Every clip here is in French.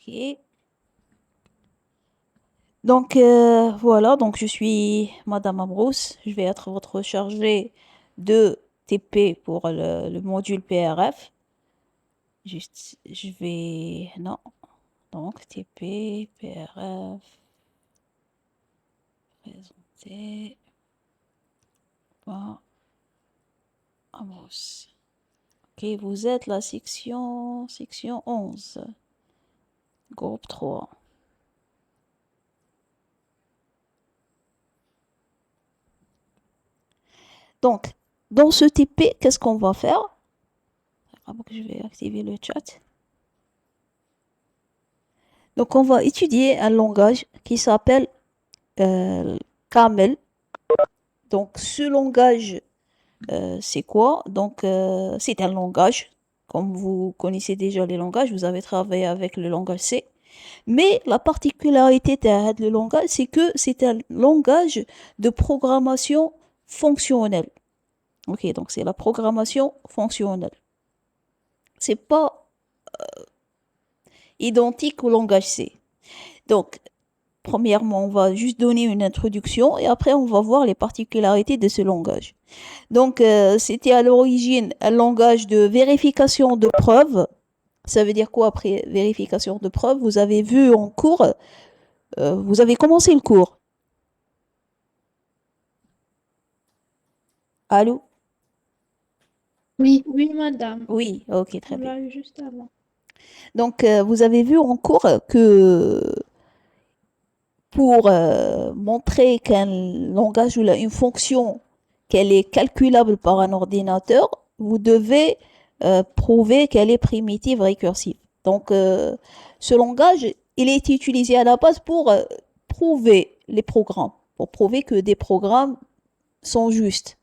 Ok. Donc, voilà, donc je suis Madame Ambrose. Je vais être votre chargée de TP pour le module PRF. Juste, je vais... Non, donc TP, PRF, présenté par Ambrose. Ok, vous êtes la section 11, groupe 3. Donc, dans ce TP, qu'est-ce qu'on va faire? Avant que je vais activer le chat. Donc, on va étudier un langage qui s'appelle Camel. Donc, ce langage, c'est quoi? Donc, c'est un langage. Comme vous connaissez déjà les langages, vous avez travaillé avec le langage C. Mais la particularité de le langage, c'est que c'est un langage de programmation fonctionnelle. Ok, donc c'est la programmation fonctionnelle. C'est pas identique au langage C. Donc, premièrement, on va juste donner une introduction et après, on va voir les particularités de ce langage. Donc, c'était à l'origine un langage de vérification de preuves. Ça veut dire quoi après vérification de preuves? Vous avez vu en cours, vous avez commencé le cours. Allô? Oui, oui, madame. Oui, ok, très On bien. l'a eu juste avant. Donc, vous avez vu en cours que pour montrer qu'un langage ou une fonction, qu'elle est calculable par un ordinateur, vous devez prouver qu'elle est primitive récursive. Donc, ce langage, il est utilisé à la base pour prouver les programmes, pour prouver que des programmes sont justes.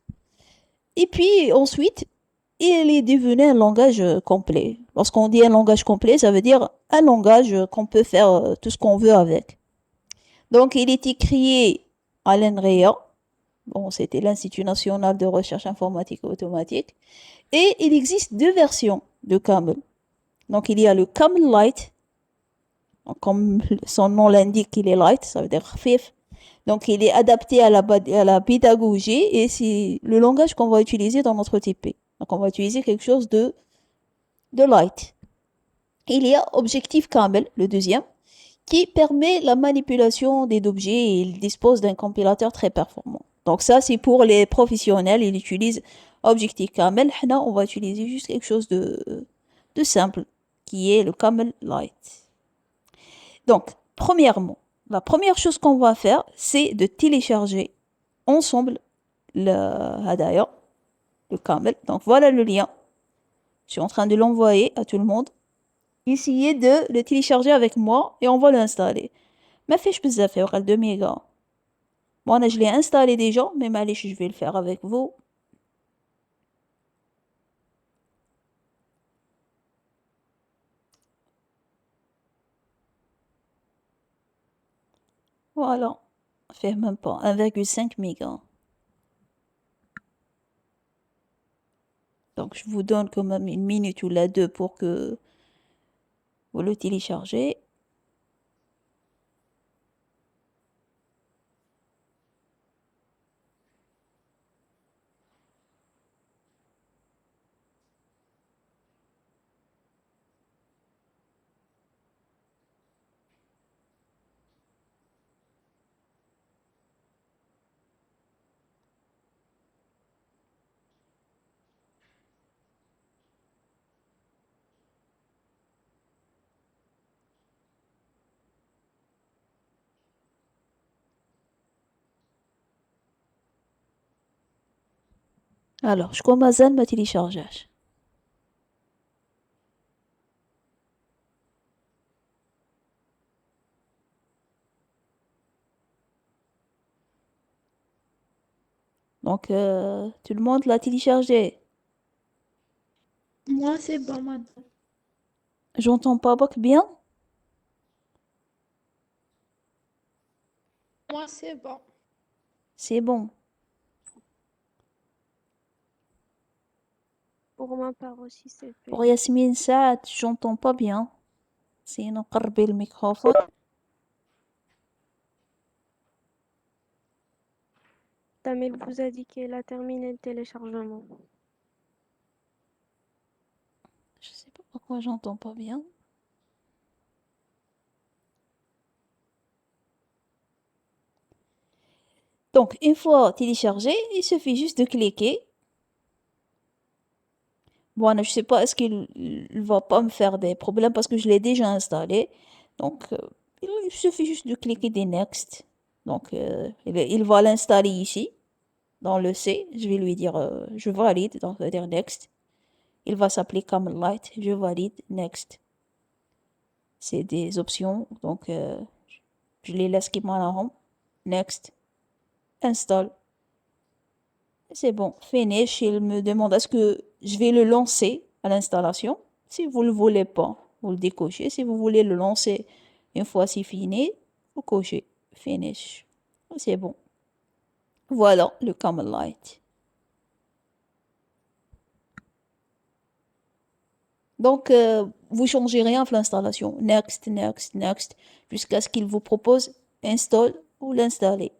Et puis ensuite, il est devenu un langage complet. Lorsqu'on dit un langage complet, ça veut dire un langage qu'on peut faire tout ce qu'on veut avec. Donc, il était créé à l'INREA. Bon, c'était l'Institut national de recherche informatique et automatique. Et il existe deux versions de Camel. Donc, il y a le Camel Lite. Donc, comme son nom l'indique, il est light, ça veut dire khafif. Donc, il est adapté à la pédagogie et c'est le langage qu'on va utiliser dans notre TP. Donc, on va utiliser quelque chose de light. Il y a Objectif Camel, le deuxième, qui permet la manipulation des objets et il dispose d'un compilateur très performant. Donc ça, c'est pour les professionnels, ils utilisent Objective Camel. Là, on va utiliser juste quelque chose de simple, qui est le Camel Lite. Donc, premièrement, la première chose qu'on va faire, c'est de télécharger ensemble le Hadaya, le Camel. Donc voilà le lien. Je suis en train de l'envoyer à tout le monde. Essayez de le télécharger avec moi et on va l'installer. ما فيش بزاف يوقع 2 mégas. Bon, je l'ai installé déjà, mais معليش, je vais le faire avec vous. Voilà. Fait même pas 1,5 mégas. Donc, je vous donne quand même une minute ou la deux pour que vous le téléchargez. Alors, je commence à me télécharger. Donc, tout le monde l'a téléchargé. Moi, c'est bon, madame. J'entends pas bien. Moi, c'est bon. C'est bon. Pour ma part aussi, c'est Pour fait. Yasmine Saad, j'entends pas bien. sinon قربي الميكروفون. Tamel vous a dit qu'elle a terminé le téléchargement. Je sais pas pourquoi j'entends pas bien. Donc, une fois téléchargé, il suffit juste de cliquer. Bon, je sais pas, est-ce qu'il va pas me faire des problèmes parce que je l'ai déjà installé. Donc, il suffit juste de cliquer des Next. Donc, il va l'installer ici, dans le C. Je vais lui dire, je valide, donc ça veut dire Next. Il va s'appeler Camel Light. Je valide, Next. C'est des options, donc je les laisse qui m'en Next. Install. C'est bon, finish. Il me demande est-ce que je vais le lancer à l'installation. Si vous ne le voulez pas, vous le décochez. Si vous voulez le lancer une fois c'est fini, vous cochez finish. C'est bon. Voilà le Camel Light. Donc, vous changez rien à l'installation. Next, next, next, jusqu'à ce qu'il vous propose install ou l'installer.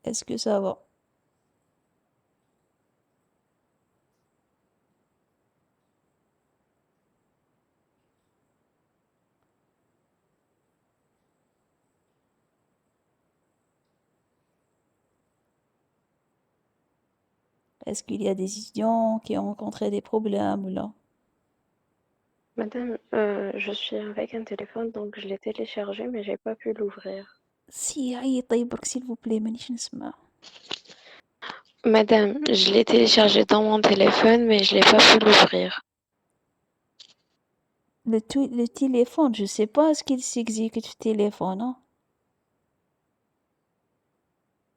Est-ce que ça va? Est-ce qu'il y a des étudiants qui ont rencontré des problèmes ou là? Madame, je suis avec un téléphone, donc je l'ai téléchargé, mais j'ai pas pu l'ouvrir. Si عيطي برك s'il vous plaît مانيش نسمع. Madame, je l'ai téléchargé dans mon téléphone, mais je l'ai pas pu l'ouvrir. Le téléphone, je sais pas ce qu'il s'exécute le téléphone, hein.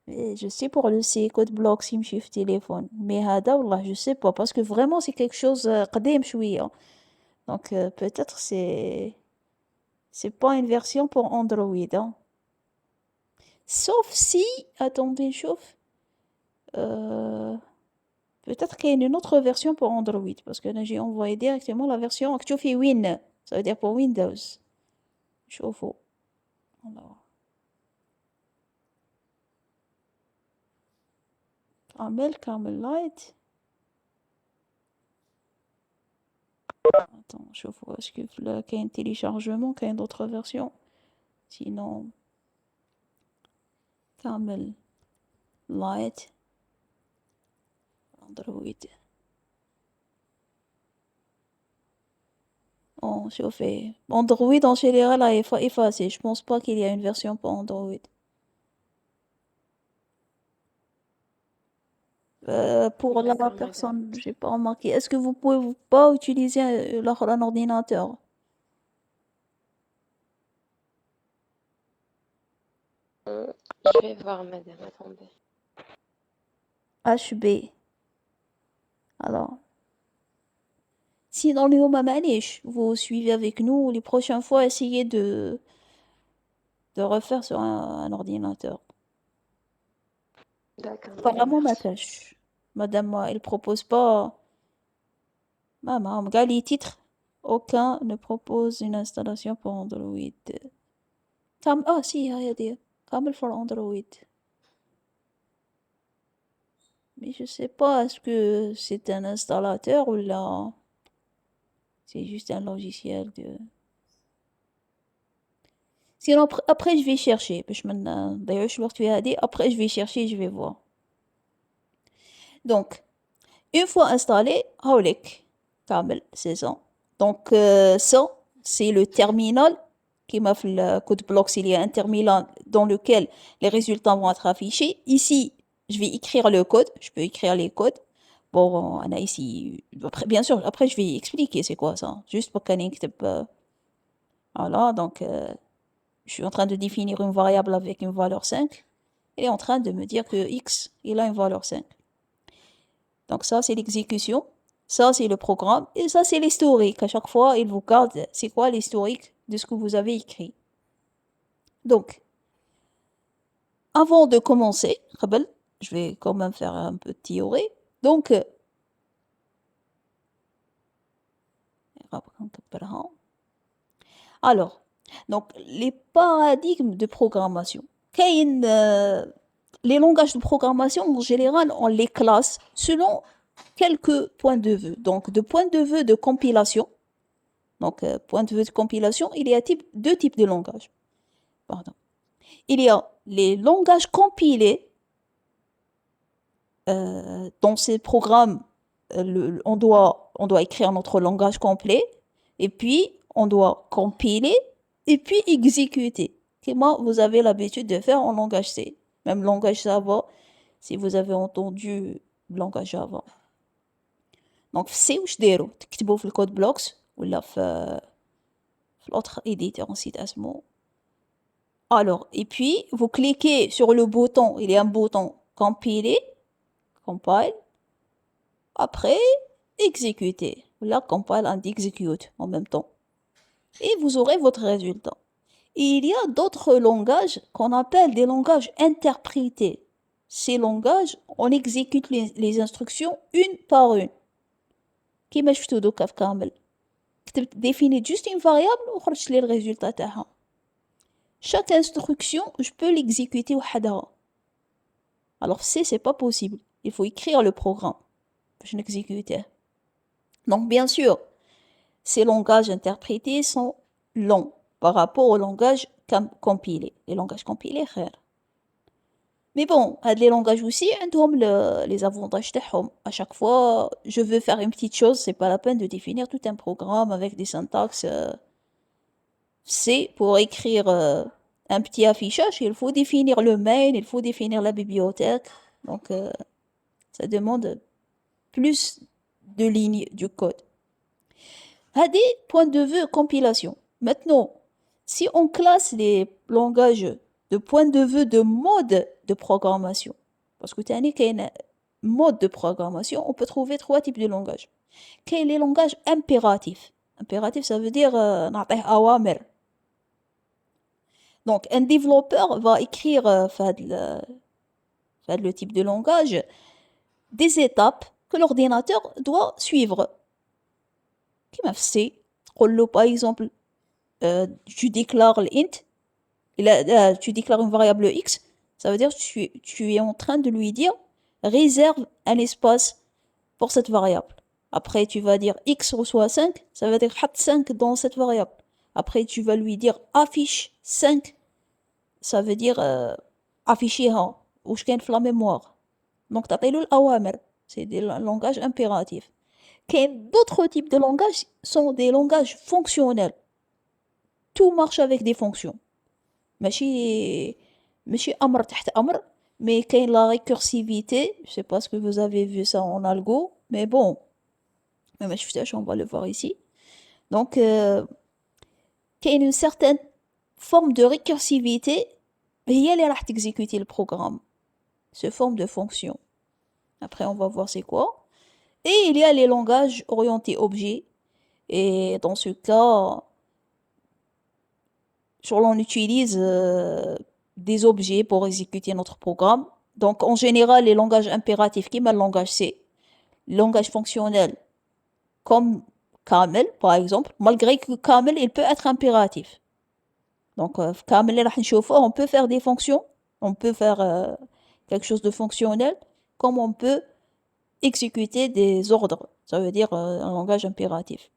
Et je sais pour le C code block يمشي في téléphone. Mais هذا والله je sais pas parce que vraiment c'est quelque chose قديم شوية. Donc peut-être c'est pas une version pour Android, hein. Sauf si, attendez, نشوف. Peut-être qu'il y a une autre version pour Android parce que là j'ai envoyé directement la version تشوفي Win, ça veut dire pour Windows. شوفوا. Alors, Camel Light. Attends, شوفوا est-ce que là qu'il y a un téléchargement, qu'il y a d'autres versions. Sinon, Camel Light Android. Oh, شوفي. Android en général a effacé. Je pense pas qu'il y a une version pour Android. Pour la D'accord, madame. personne, j'ai pas remarqué. Est-ce que vous pouvez pas utiliser un ordinateur? Je vais voir, madame, attendez. HB. Alors. Sinon, اليوم معليش. Vous suivez avec nous. Les prochaines fois, essayez de refaire sur un ordinateur. D'accord, madame, Apparemment, ma merci. tâche. Madame, moi, elle propose pas. Maman, regarde les titres. Aucun ne propose une installation pour Android. Ah, si, il y a des. Camel for Android. Mais je sais pas, est-ce que c'est un installateur ou là, c'est juste un logiciel de. Sinon, après, je vais chercher. D'ailleurs, je vais dire, après, je vais chercher, je vais voir. Donc, une fois installé, هاوليك كامل, c'est ça. Donc, ça, c'est le terminal qui m'a fait le code block. Il y a un terminal dans lequel les résultats vont être affichés. Ici, je vais écrire le code. Je peux écrire les codes. Bon, on a ici. Après, bien sûr, après, je vais expliquer c'est quoi ça. Juste pour qu'on voilà, donc, je suis en train de définir une variable avec une valeur 5. Et en train de me dire que x, il a une valeur 5. Donc ça, c'est l'exécution. Ça, c'est le programme. Et ça, c'est l'historique. À chaque fois, il vous garde c'est quoi l'historique de ce que vous avez écrit. Donc, avant de commencer, je vais quand même faire un peu de théorie. Donc, alors, donc les paradigmes de programmation. Les langages de programmation, en général, on les classe selon quelques points de vue. Donc, de point de vue de compilation, donc point de vue de compilation, il y a deux types de langages. Pardon. Il y a les langages compilés. Dans ces programmes, on doit écrire notre langage complet, et puis on doit compiler, et puis exécuter. Comment vous avez l'habitude de faire en langage C, même langage Java, si vous avez entendu le langage Java. Donc, C واش ديروا تكتبوا في الكود بلوكس ولا في l'autre éditeur نسيت اسمه. Alors, et puis vous cliquez sur le bouton, il y a un bouton compiler, compile, après exécuter. Là, compile and execute en même temps. Et vous aurez votre résultat. Et il y a d'autres langages qu'on appelle des langages interprétés. Ces langages, on exécute les instructions une par une. كيما شفتوا دوكا في كامل كتبت définir juste une variable وخرجت لي الريزولتا تاعها. Chaque instruction, je peux l'exécuter وحدها. Alors c'est pas possible. Il faut écrire le programme باش نexécuter. Donc bien sûr, ces langages interprétés sont longs par rapport aux langages compilés. Les langages compilés, خير. Mais bon, les langages aussi, عندهم les avantages تاعهم. À chaque fois, je veux faire une petite chose, c'est pas la peine de définir tout un programme avec des syntaxes. C'est pour écrire un petit affichage, il faut définir le main, il faut définir la bibliothèque. Donc, ça demande plus de lignes du code. Hadi, point de vue compilation. Maintenant, si on classe les langages de point de vue de mode de programmation, parce que tani qu'il y a un mode de programmation, on peut trouver trois types de langages. Qu'il y a les langages impératifs. Impératif, ça veut dire نعطيه أوامر. Donc, un développeur va écrire le type de langage des étapes que l'ordinateur doit suivre. Comme C, par exemple, tu déclares l'int, tu déclares une variable x, ça veut dire que tu es en train de lui dire réserve un espace pour cette variable. Après, tu vas dire x reçoit 5, ça veut dire 5 dans cette variable. Après, tu vas lui dire affiche 5, ça veut dire afficher ou je gagne la mémoire. Donc, tu appelles l'awamr, c'est des langages impératifs. D'autres types de langages sont des langages fonctionnels. Tout marche avec des fonctions. ماشي أمر تحت أمر, mais كاين la récursivité, je sais pas ce que vous avez vu ça en algo, mais bon, mais on va le voir ici. Donc, كاين une certaine forme de récursivité, هي اللي راح تexécuter le programme. Ce forme de fonction. Après, on va voir c'est quoi. Et il y a les langages orientés objets. Et dans ce cas, on utilise des objets pour exécuter notre programme. Donc, en général, les langages impératifs, comme le langage C, le langage fonctionnel, comme Camel, par exemple, malgré que Camel, il peut être impératif. Donc, Camel, on peut faire des fonctions, on peut faire quelque chose de fonctionnel, comme on peut exécuter des ordres. Ça veut dire un langage impératif.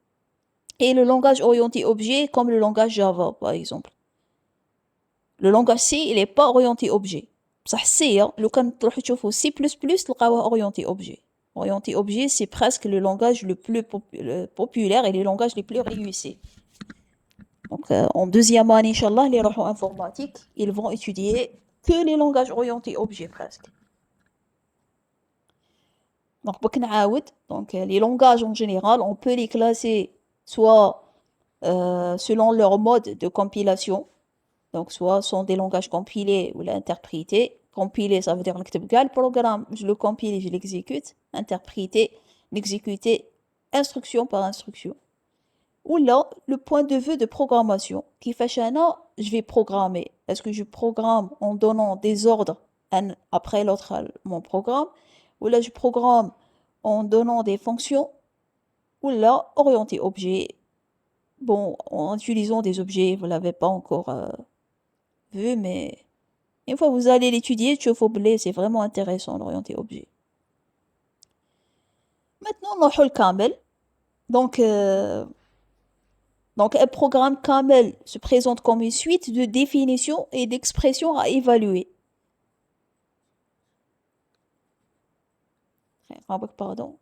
Et le langage orienté objet, comme le langage Java, par exemple. Le langage C, il n'est pas orienté objet. Ça, c'est, le quand tu C++, le orienté objet. Orienté objet, c'est presque le langage le plus populaire et les langages les plus réussis. Donc, en deuxième année, Inch'Allah, les robots informatiques, ils vont étudier que les langages orientés objets, presque. Donc, les langages en général, on peut les classer soit selon leur mode de compilation, donc soit sont des langages compilés ou interprétés. Compiler, ça veut dire que le programme, je le compile et je l'exécute. Interpréter, l'exécuter instruction par instruction. ou là le point de vue de programmation كيفاش أنا je vais programmer. Est-ce que je programme en donnant des ordres un après l'autre à mon programme, ou là je programme en donnant des fonctions, ou là orienté objet. Bon, en utilisant des objets, vous l'avez pas encore vu, mais une fois vous allez l'étudier, تشوفوا بلي c'est vraiment intéressant l'orienté objet. Maintenant, نروحوا الكامل. Donc, un programme كامل se présente comme une suite de définitions et d'expressions à évaluer. Pardon.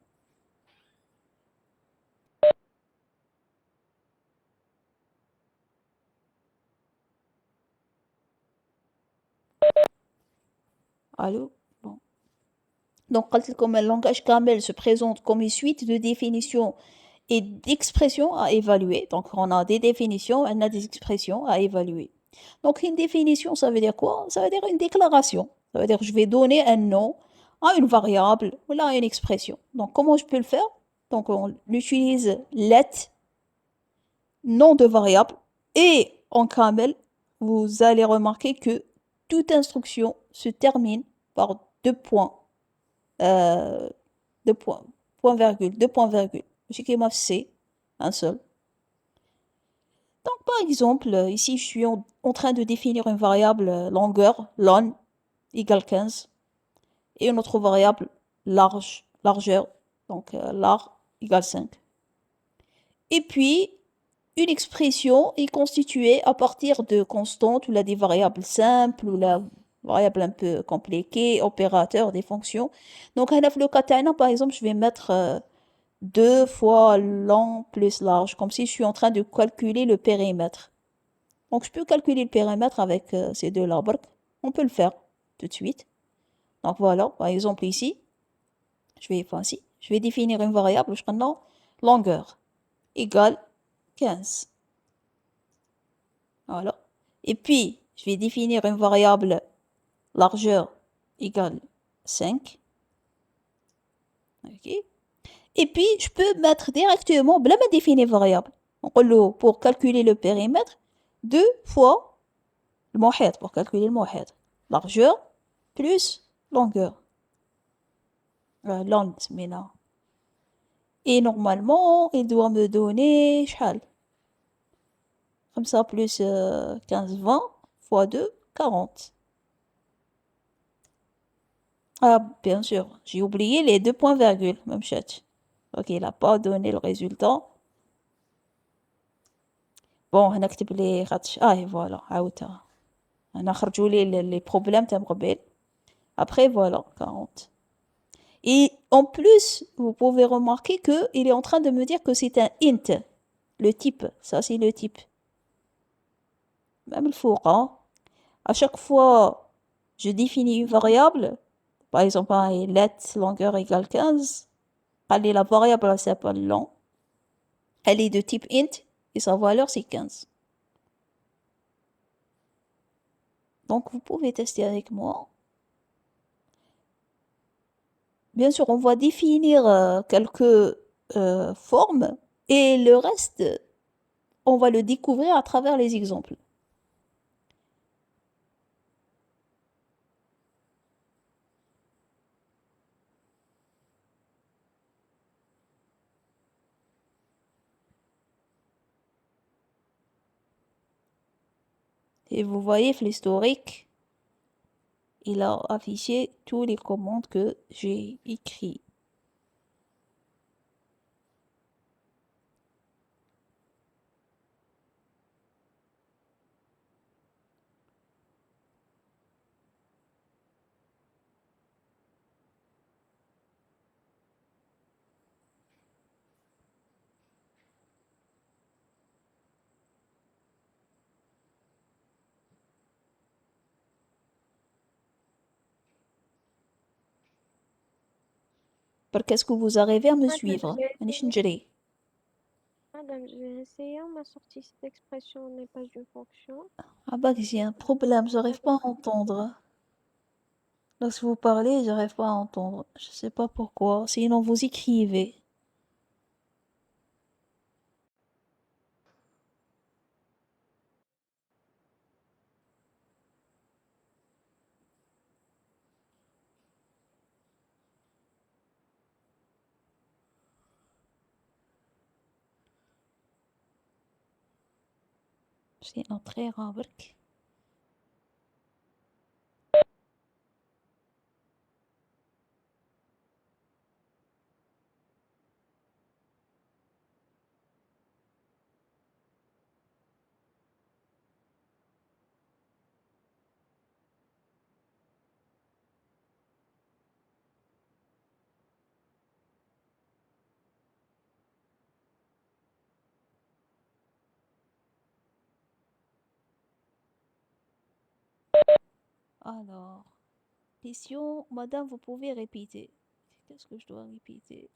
Allô? Bon. Donc, قلت لكم un langage كامل se présente comme une suite de définitions et d'expressions à évaluer. Donc, on a des définitions, on a des expressions à évaluer. Donc, une définition, ça veut dire quoi? Ça veut dire une déclaration. Ça veut dire je vais donner un nom à une variable ou à une expression. Donc, comment je peux le faire? Donc, on utilise let, nom de variable, et en camel, vous allez remarquer que toute instruction se termine par deux points, euh, point virgule, deux points virgule. Ce qui est C, un seul. Donc, par exemple, ici, je suis en train de définir une variable longueur, lon, égale 15, et une autre variable largeur, donc lar, égale 5. Et puis, une expression est constituée à partir de constantes, ou là des variables simples, ou là variables un peu compliquées, opérateurs, des fonctions. Donc, à le cas par exemple, je vais mettre 2 fois long plus large, comme si je suis en train de calculer le périmètre. Donc, je peux calculer le périmètre avec ces deux-là. On peut le faire tout de suite. Donc, voilà, par exemple, ici, je vais définir une variable, je prends longueur égale 15. Voilà. Et puis, je vais définir une variable largeur égale 5. OK. Et puis, je peux mettre directement, bla ma définir variable. Donc, pour calculer le périmètre, 2 fois le mohit, pour calculer le mohit. Largeur plus longueur. Lent, mais là. Et normalement, il doit me donner, شحال? Comme ça, plus 15, 20, fois 2, 40. Ah, bien sûr, j'ai oublié les deux points virgules, même chat. Ok, il n'a pas donné le résultat. Bon, on active les rats. Ah, et voilà, عاودتها. On a خرجوا les problèmes تاع مقبل. Après, voilà, 40. Et en plus, vous pouvez remarquer que il est en train de me dire que c'est un int. Le type, ça c'est le type. Même le four, hein. À chaque fois, je définis une variable. Par exemple, let longueur égale 15. Allez, la variable elle s'appelle long. Elle est de type int et sa valeur c'est 15. Donc vous pouvez tester avec moi. Bien sûr, on va définir quelques formes et le reste, on va le découvrir à travers les exemples. Et vous voyez, l'historique, il a affiché tous les commandes que j'ai écrits. Qu'est-ce que vous arrivez à me Madame, suivre? j'ai مانيش essayé, نجري. madame, j'ai essayé, on m'a sorti cette expression n'est pas une fonction. Ah bah j'ai un problème, j'arrive pas à entendre. Lorsque vous parlez, j'arrive pas à entendre. Je sais pas pourquoi. Sinon vous écrivez. C'est très rare. Alors, question, madame, vous pouvez répéter. Qu'est-ce que je dois répéter?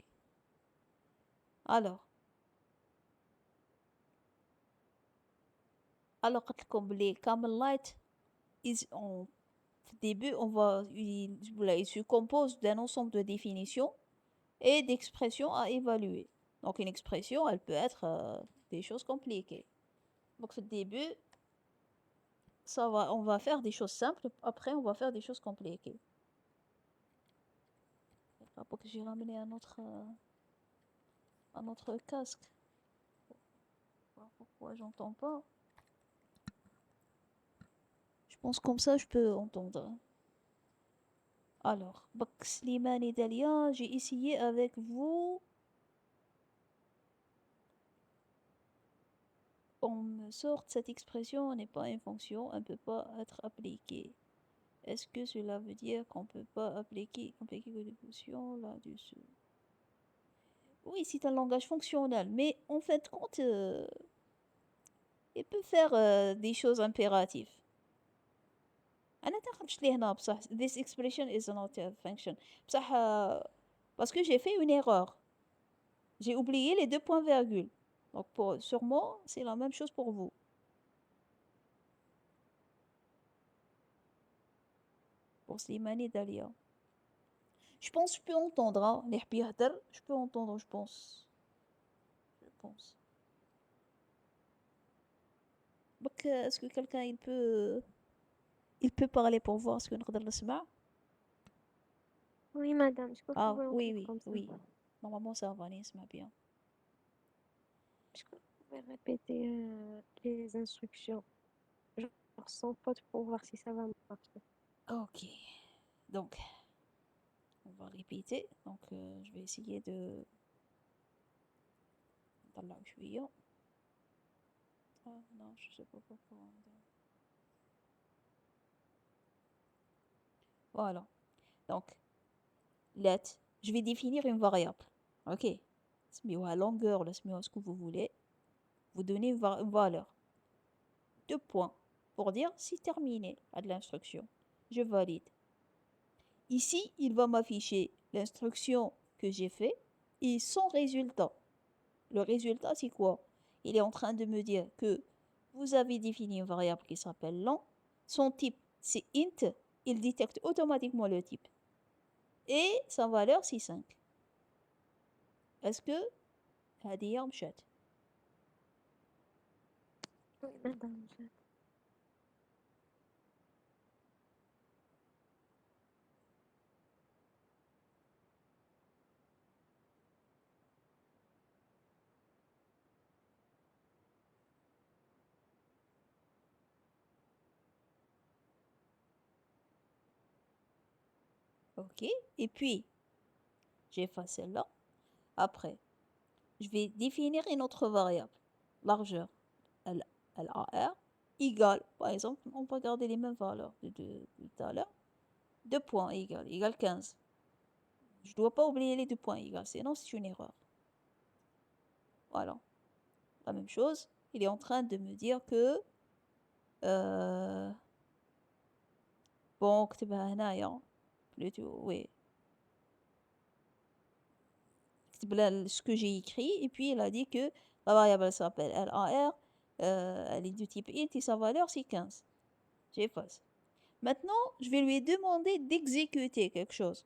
Alors, قلت لكم بلي كامل لايت في le début, voilà, il se compose d'un ensemble de définitions et d'expressions à évaluer. Donc, une expression, elle peut être des choses compliquées. Donc, au début, on va faire des choses simples, après, on va faire des choses compliquées. Pour que j'ai ramené un autre casque. Pourquoi j'entends pas? Je pense comme ça, je peux entendre. Alors, Slimane et Dalia, j'ai essayé avec vous. On me sort cette expression n'est pas une fonction, elle ne peut pas être appliquée. Est-ce que cela veut dire qu'on ne peut pas appliquer des fonctions là-dessus? Oui, c'est un langage fonctionnel, mais en fin de compte, il peut faire des choses impératives. أنا تاخدش لي هنا بصح this expression is not a function بصح parce que j'ai fait une erreur. J'ai oublié les deux points virgules. Donc sûrement, c'est la même chose pour vous. Pour Slimane et Dalia. Je pense que je peux entendre, hein. Je peux entendre, je pense. Je pense. Donc, est-ce que quelqu'un il peut parler pour voir ce que nous نسمع? Oui, madame, est-ce que vous Ah pouvez oui, entendre oui, comme ça? oui. Normalement, ça va, Nisma, bien. Est-ce que vous pouvez répéter les instructions, genre sans faute pour voir si ça va marcher? Ok. Donc, on va répéter. Donc, je vais essayer de... نطلع شوية. Ah non, je sais pas pourquoi. Voilà. Donc, let, je vais définir une variable. Ok. سميوها longueur, là, سميوها ce que vous voulez. Vous donnez une valeur. 2 points pour dire c'est terminé à de l'instruction. Je valide. Ici, il va m'afficher l'instruction que j'ai fait et son résultat. Le résultat, c'est quoi? Il est en train de me dire que vous avez défini une variable qui s'appelle long. Son type, c'est int. Il détecte automatiquement le type. Et sa valeur, c'est 5. Est-ce que هذه مشات؟ Oui, madame. Ok. Et puis, j'efface celle-là. Après, je vais définir une autre variable. Largeur. LAR égale, par exemple, on va garder les mêmes valeurs de tout à l'heure. 2 points égale 15. Je ne dois pas oublier les 2 points égale, sinon c'est une erreur. Voilà. La même chose, il est en train de me dire que bon, اكتبها هنايا plutôt, oui. Ce que j'ai écrit, et puis il a dit que la variable s'appelle LAR, elle est du type int et sa valeur c'est 15. J'efface. Maintenant, je vais lui demander d'exécuter quelque chose.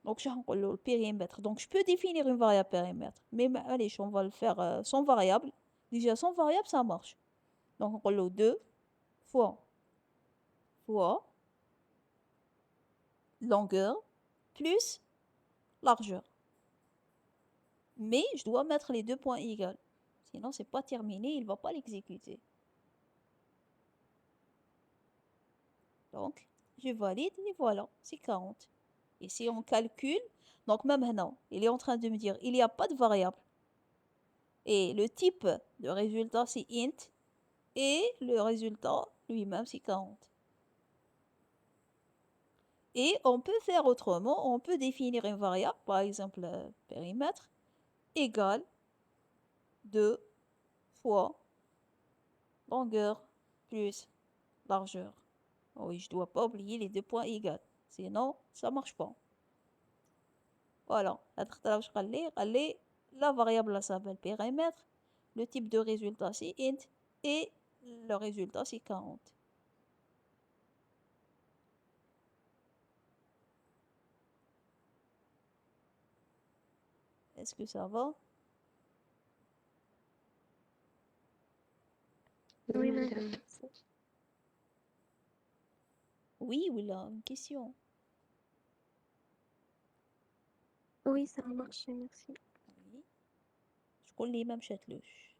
Donc, je vais le périmètre. Donc, je peux définir une variable périmètre. Mais allez, on va le faire sans variable. Déjà, sans variable, ça marche. Donc, on le 2 fois longueur plus largeur. Mais je dois mettre les 2 points égaux. Sinon, c'est pas terminé, il va pas l'exécuter. Donc, je valide et voilà, c'est 40. Et si on calcule, donc même maintenant, il est en train de me dire, il n'y a pas de variable. Et le type de résultat, c'est int. Et le résultat lui-même, c'est 40. Et on peut faire autrement, on peut définir une variable, par exemple périmètre, égale 2 fois longueur plus largeur. Oui, je dois pas oublier les deux points égaux. Sinon, ça marche pas. Voilà. La variable là s'appelle périmètre. Le type de résultat c'est int. Et le résultat c'est 40. Est-ce que ça va? Oui, madame, merci. Oui ou là, une question? Oui, ça a marché, merci. Oui. شكون اللي ما مشاتلوش؟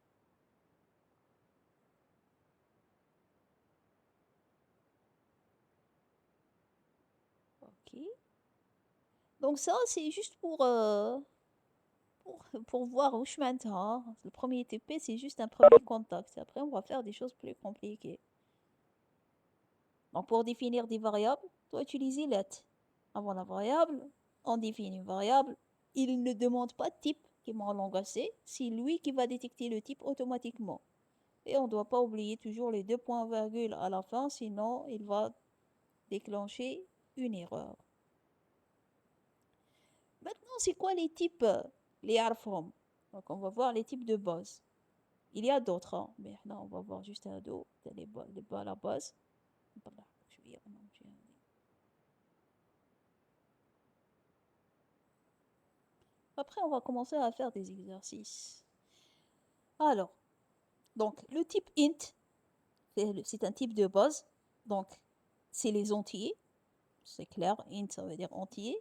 Ok. Donc ça, c'est juste pour voir où je m'entends. Le premier TP, c'est juste un premier contact. Après, on va faire des choses plus compliquées. Donc, pour définir des variables, tu dois utiliser let. Avant la variable, on définit une variable. Il ne demande pas de type, qui est en langage C. C'est lui qui va détecter le type automatiquement. Et on ne doit pas oublier toujours les deux points virgules à la fin, sinon il va déclencher une erreur. Maintenant, c'est quoi les types, les arfrom? Donc, on va voir les types de base. Il y a d'autres, hein, mais là, on va voir juste un dos, les la base. Après, on va commencer à faire des exercices. Alors, donc, le type int, c'est un type de base. Donc, c'est les entiers. C'est clair, int, ça veut dire entier.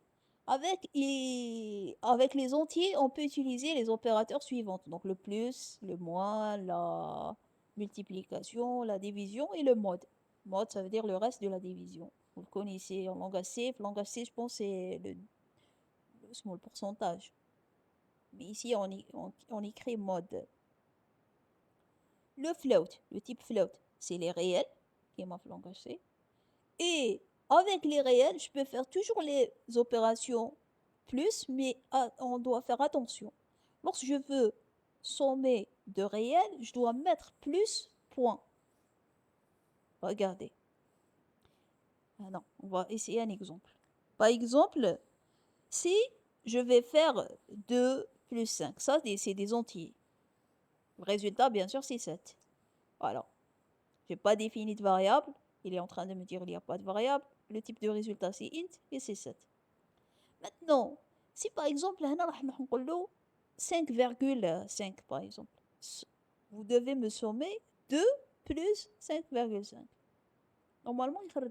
Avec les entiers, on peut utiliser les opérateurs suivants. Donc, le plus, le moins, la multiplication, la division et le mode. Mode, ça veut dire le reste de la division. Vous le connaissez en langage C. Langage C, je pense, c'est le small pourcentage. Mais ici, on écrit mode. Le float, le type float, c'est les réels, qui est ma langage C. Et avec les réels, je peux faire toujours les opérations plus, mais on doit faire attention. Lorsque je veux sommer de réels, je dois mettre plus point. Regardez. Ah non, on va essayer un exemple. Par exemple, si je vais faire 2 plus 5, ça c'est des entiers. Le résultat, bien sûr, c'est 7. Voilà. Je n'ai pas défini de variable. Il est en train de me dire qu'il n'y a pas de variable. Le type de résultat, c'est int et c'est 7. Maintenant, si par exemple, on a 5,5 par exemple, vous devez me sommer 2 plus 5,5. Normalement, il faut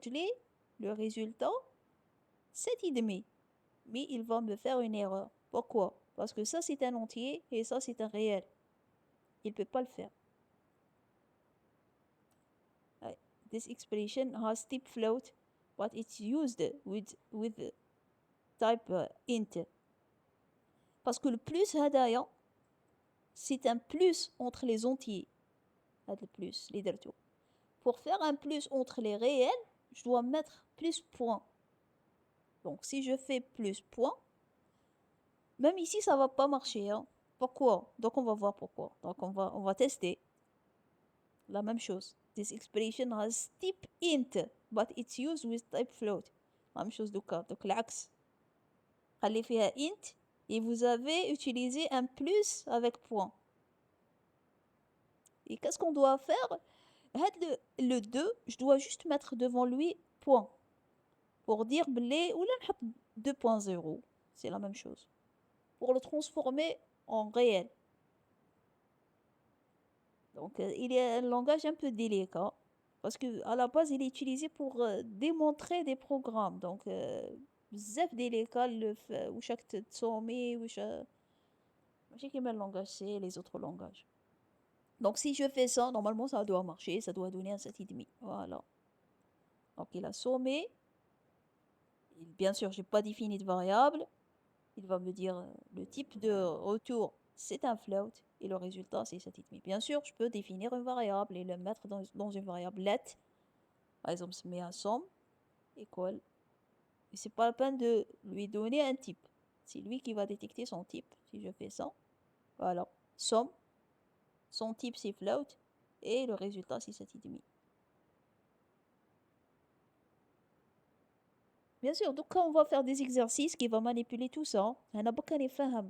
le résultat 7,5. Mais il va me faire une erreur. Pourquoi? Parce que ça, c'est un entier et ça, c'est un réel. Il ne peut pas le faire. This expression has type float, but it's used with type int. Parce que le plus hadaya, c'est un plus entre les entiers. Le plus, les deux. Pour faire un plus entre les réels, je dois mettre plus point. Donc si je fais plus point, même ici ça va pas marcher. Hein. Pourquoi? Donc on va voir pourquoi. Donc on va tester la même chose. This expression has type int, but it's used with type float. La même chose donc l'axe. Allez faire int et vous avez utilisé un plus avec point. Et qu'est-ce qu'on doit faire? Le 2, je dois juste mettre devant lui point. Pour dire blé ou là 2.0. C'est la même chose. Pour le transformer en réel. Donc, il y a un langage un peu délicat. Parce qu'à la base, il est utilisé pour démontrer des programmes. Donc, بزاف délicat ou chaque تصومي ou ماشي كيما le langage C et les autres langages. Donc, si je fais ça, normalement, ça doit marcher. Ça doit donner un 7,5. Voilà. Donc il a sommé. Bien sûr, j'ai pas défini de variable. Il va me dire le type de retour, c'est un float et le résultat, c'est 7,5. Bien sûr, je peux définir une variable et le mettre dans une variable let. Par exemple, je mets un somme équal. Et c'est pas la peine de lui donner un type. C'est lui qui va détecter son type. Si je fais ça, voilà. Somme, son type c'est float et le résultat c'est 7,5. Bien sûr, donc quand on va faire des exercices qui vont manipuler tout ça, on n'a pas qu'à les faire.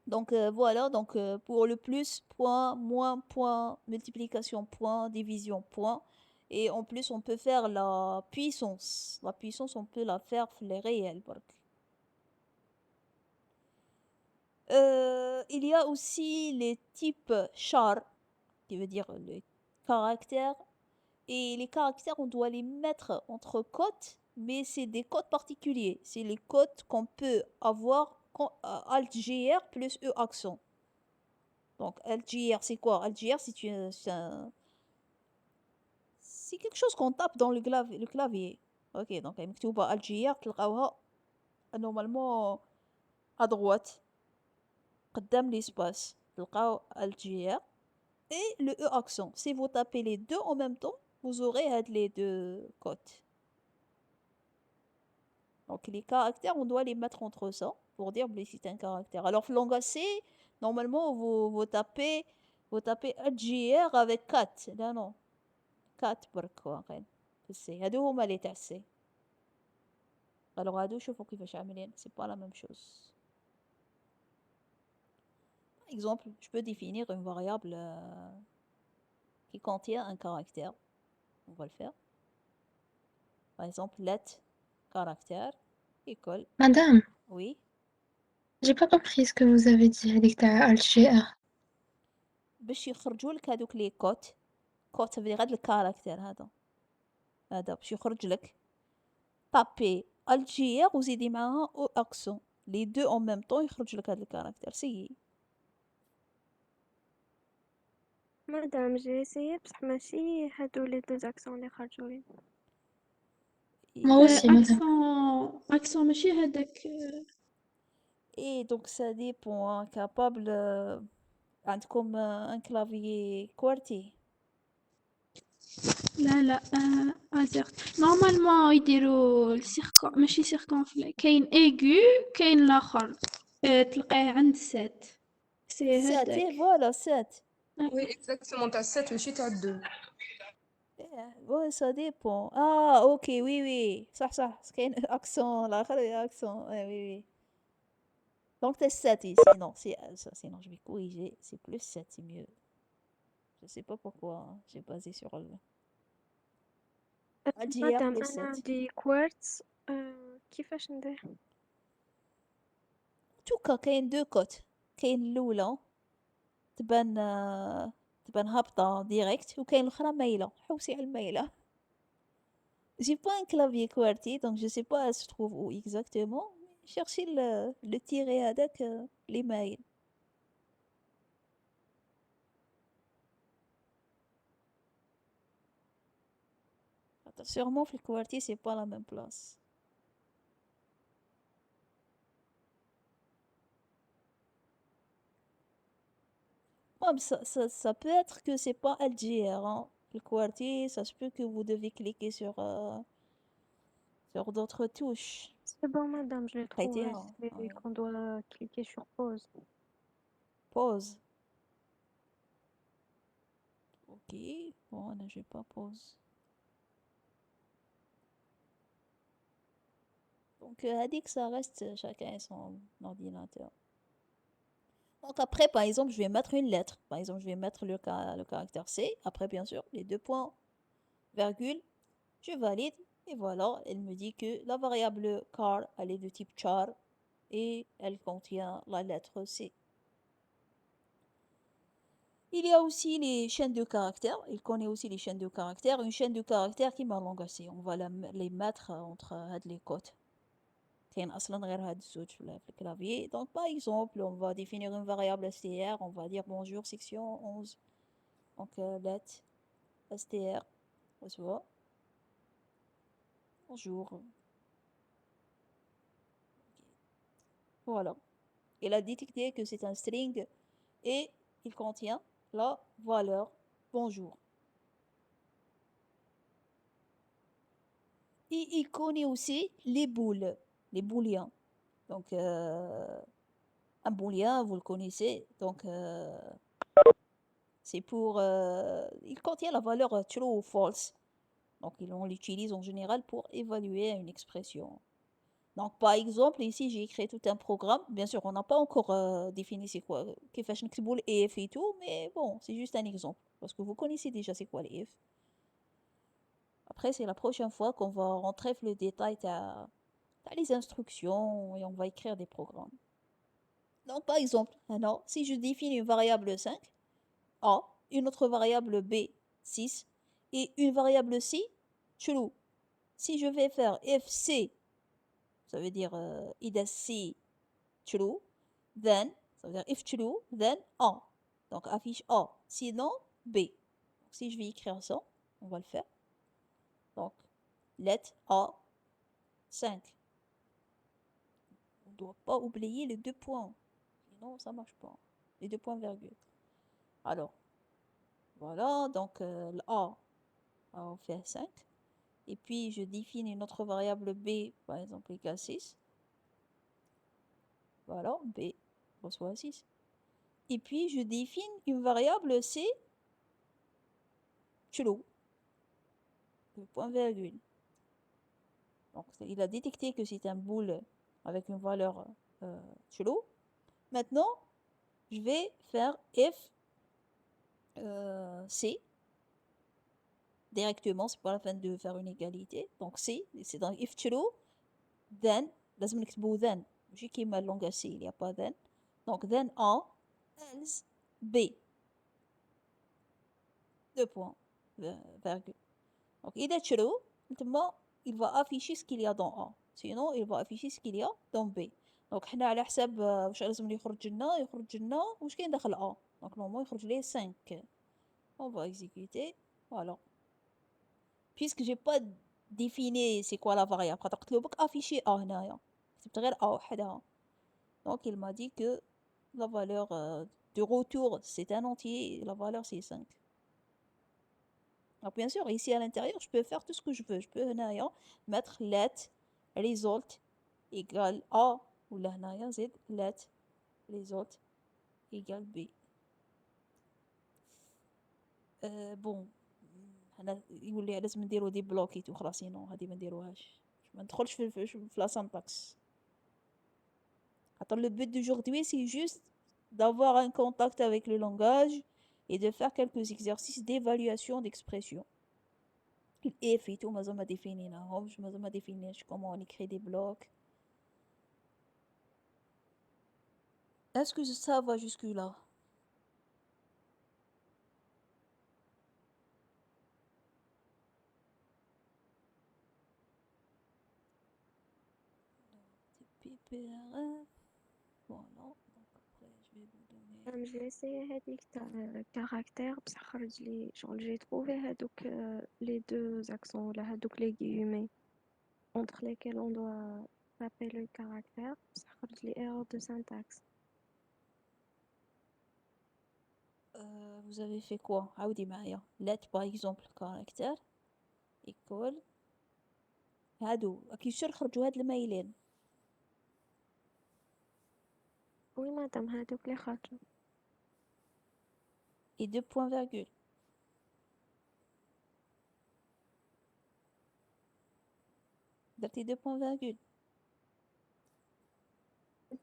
Donc voilà, donc pour le plus, point, moins, point, multiplication, point, division, point. Et en plus, on peut faire la puissance. La puissance, on peut la faire les réels. Il y a aussi les types char, qui veut dire les caractères. Et les caractères, on doit les mettre entre cotes, mais c'est des codes particuliers. C'est les codes qu'on peut avoir Alt-GR plus E accent. Donc, Alt-GR, c'est quoi? Alt-GR, c'est quelque chose qu'on tape dans le clavier. Ok, donc, مكتوبة Alt-GR, تلقاوها normalement à droite. قدام l'espace. تلقاو Alt-GR. Et le E accent. Si vous tapez les deux en même temps, vous aurez les deux codes. Donc, les caractères, on doit les mettre entre ça pour dire que c'est un caractère. Alors, langage C, normalement, vous tapez HGR avec 4. Là, non. 4 برك واقيلا في السي. هادو هما اللي تاع السي. Alors, هادو شوفوا كيفاش عاملين. C'est pas la même chose. Par exemple, je peux définir une variable qui contient un caractère. On va le faire. Par exemple, let caractère école. Madame, Oui. j'ai pas compris ce que vous avez dit avec ta Alt-GR. باش يخرجوا لك هادوك لي كوت. كوت ça veut dire هاد الكاركتير هذا باش يخرج لك. طابي الجير وزيدي معاها او اكسون. لي دو اون ميم طون يخرج لك هاد الكاركتير. سي مادام جي اسيي بصح ماشي هادو لي دو زاكسون اللي خرجوا لي. Moi aussi, madame. اكسون ماشي هذاك. et donc ça dépend capable عندكم un clavier QWERTY. لا ازيرت نورمالمون يديروا ماشي سيركونفلا، كاين ايغو كاين الاخر تلقاه عند سات سي 7 هذاك. et voilà 7. Oui, exactement, t'as 7, mais tu as 2. Ouais, ça dépend. Ah, ok, oui, oui. صح كاين accent الاخر accent. Ouais, oui, oui. Donc t'es 7 ici. Non, sinon je vais corriger. C'est plus 7, c'est mieux. Je sais pas pourquoi j'ai basé sur le GR مادام plus انا 7. عندي كوارتز كيفاش ندير؟ توكا كاين دو كوت. كاين الاولى تبان هابطه ديريكت وكاين الاخرى مايله. حوسي على المايله. J'ai pas un clavier QWERTY donc je sais pas elle se trouve où exactement. Cherchez le tiret هذاك les mails. Attends, sûrement في الQWERTY c'est pas la même place. Ouais, mais ça peut être que c'est pas LGR, hein. Le QWERTY, ça se peut que vous devez cliquer sur d'autres touches. C'est bon madame, je l'ai trouvé. RTR, hein. C'est Ouais. qu'on doit cliquer sur pause. Pause. Ok, bon, là j'ai pas pause. Donc, elle dit que ça reste chacun son ordinateur. Donc après, par exemple, je vais mettre une lettre. Par exemple, je vais mettre le caractère C. Après, bien sûr, les deux points, virgule. Je valide. Et voilà, elle me dit que la variable car, elle est de type char. Et elle contient la lettre C. Il y a aussi les chaînes de caractères. Il connaît aussi les chaînes de caractères. Une chaîne de caractères qui m'a langage C. On va les mettre entre les cotes. كاين اصلا غير هاد الزوج في الكلافيي. Donc par exemple, on va définir une variable str, on va dire bonjour section 11. Donc let str Bonsoir. Bonjour. Voilà. Il a détecté que c'est un string et il contient la valeur bonjour. Et il connaît aussi les booles, les booléens. Donc, un booléen, vous le connaissez. Donc, c'est pour... il contient la valeur true ou false. Donc, on l'utilise en général pour évaluer une expression. Donc, par exemple, ici, j'ai écrit tout un programme. Bien sûr, on n'a pas encore défini c'est quoi, كيفاش نكتبوا ال if et tout, mais bon, c'est juste un exemple. Parce que vous connaissez déjà c'est quoi les if. Après, c'est la prochaine fois qu'on va rentrer dans le détail dans les instructions et on va écrire des programmes. Donc, par exemple, alors, si je définis une variable 5, A, une autre variable B, 6, et une variable C, chelou. Si je vais faire if C, ça veut dire إذا C true, then, ça veut dire if true, then A. Donc affiche A, sinon B. Donc, si je vais écrire ça, on va le faire. Donc, let A 5. On ne doit pas oublier les deux points, sinon ça marche pas. Les deux points virgule. Alors, voilà, donc le A, on fait 5. Et puis, je définis une autre variable B, par exemple, égale 6. Voilà, B reçoit 6. Et puis, je définis une variable C, chelou, le point virgule. Donc, il a détecté que c'est un bool avec une valeur chelou. Maintenant, je vais faire if C directement, c'est pas la peine de faire une égalité. Donc, C, c'est dans if chelou, then, لازم نكتبو then. ماشي كيما اللونغاج C, il n'y a pas then. Donc, then A, else B. Deux points, virgule. Donc, il est true, maintenant, il va afficher ce qu'il y a dans A. Sinon, il va afficher ce qu'il y a dans B. Donc, حنا على حساب واش لازم يخرج لنا واش كاين داخل A. Donc, normalement, يخرج ليه 5. On va exécuter. Voilà. Puisque j'ai pas défini c'est quoi la variable. قلت له بك afficher A هنايا. كتبت غير A وحدها. Donc, il m'a dit que la valeur de retour, c'est un entier et la valeur, c'est 5. Alors, bien sûr, ici à l'intérieur, je peux faire tout ce que je veux. Je peux mettre let result égale A ou là, Z let result égale B. bon هنا يقول لي لازم نديرو دي بلوكيت وخلاص سينو هادي ما نديروهاش ما ندخلش في la syntaxe. Attends, le but d'aujourd'hui, c'est juste d'avoir un contact avec le langage et de faire quelques exercices d'évaluation d'expression. الإف et tout, مازال ما ديفينيناهمش مازال ما ديفينيناش comment on écrit des blocs. Est-ce que ça va jusque-là? PPRF. Voilà. Donc après, je vais vous donner. j'ai essayé هذيك تاع caractère بصح خرج لي شغل j'ai trouvé هادوك les deux accents ولا هادوك les guillemets entre lesquels on doit taper le caractère بصح خرج لي erreur de syntaxe. Vous avez fait quoi? عاودي معايا. Let par exemple caractère equal هادو أكيد شر خرجوا هاد المايلين. Oui madame هادوك اللي خرجوا. Et deux points virgule. درتي deux points virgule.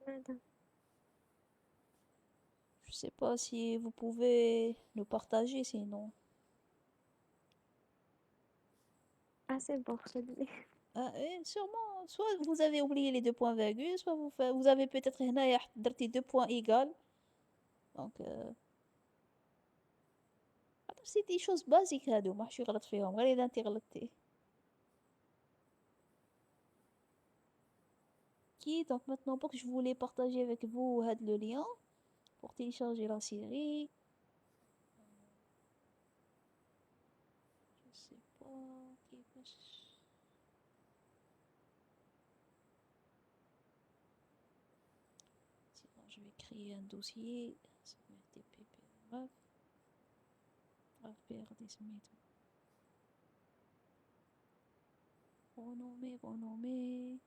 madame Je sais pas si vous pouvez nous partager sinon. ah c'est bon خرج لي. Ah, sûrement, soit vous avez oublié les deux points virgule, soit vous avez peut-être هنايا درتي deux points égal. Donc, c'est des choses basiques هادو ماحشي غلط فيهم غير إذا انتي غلطتي. Ok, donc maintenant pour que je voulais partager avec vous le lien pour télécharger la série. Je sais pas كيفاش. Sinon, je vais créer un dossier. Ça va être TPP9. APRD سميتو. Renommer.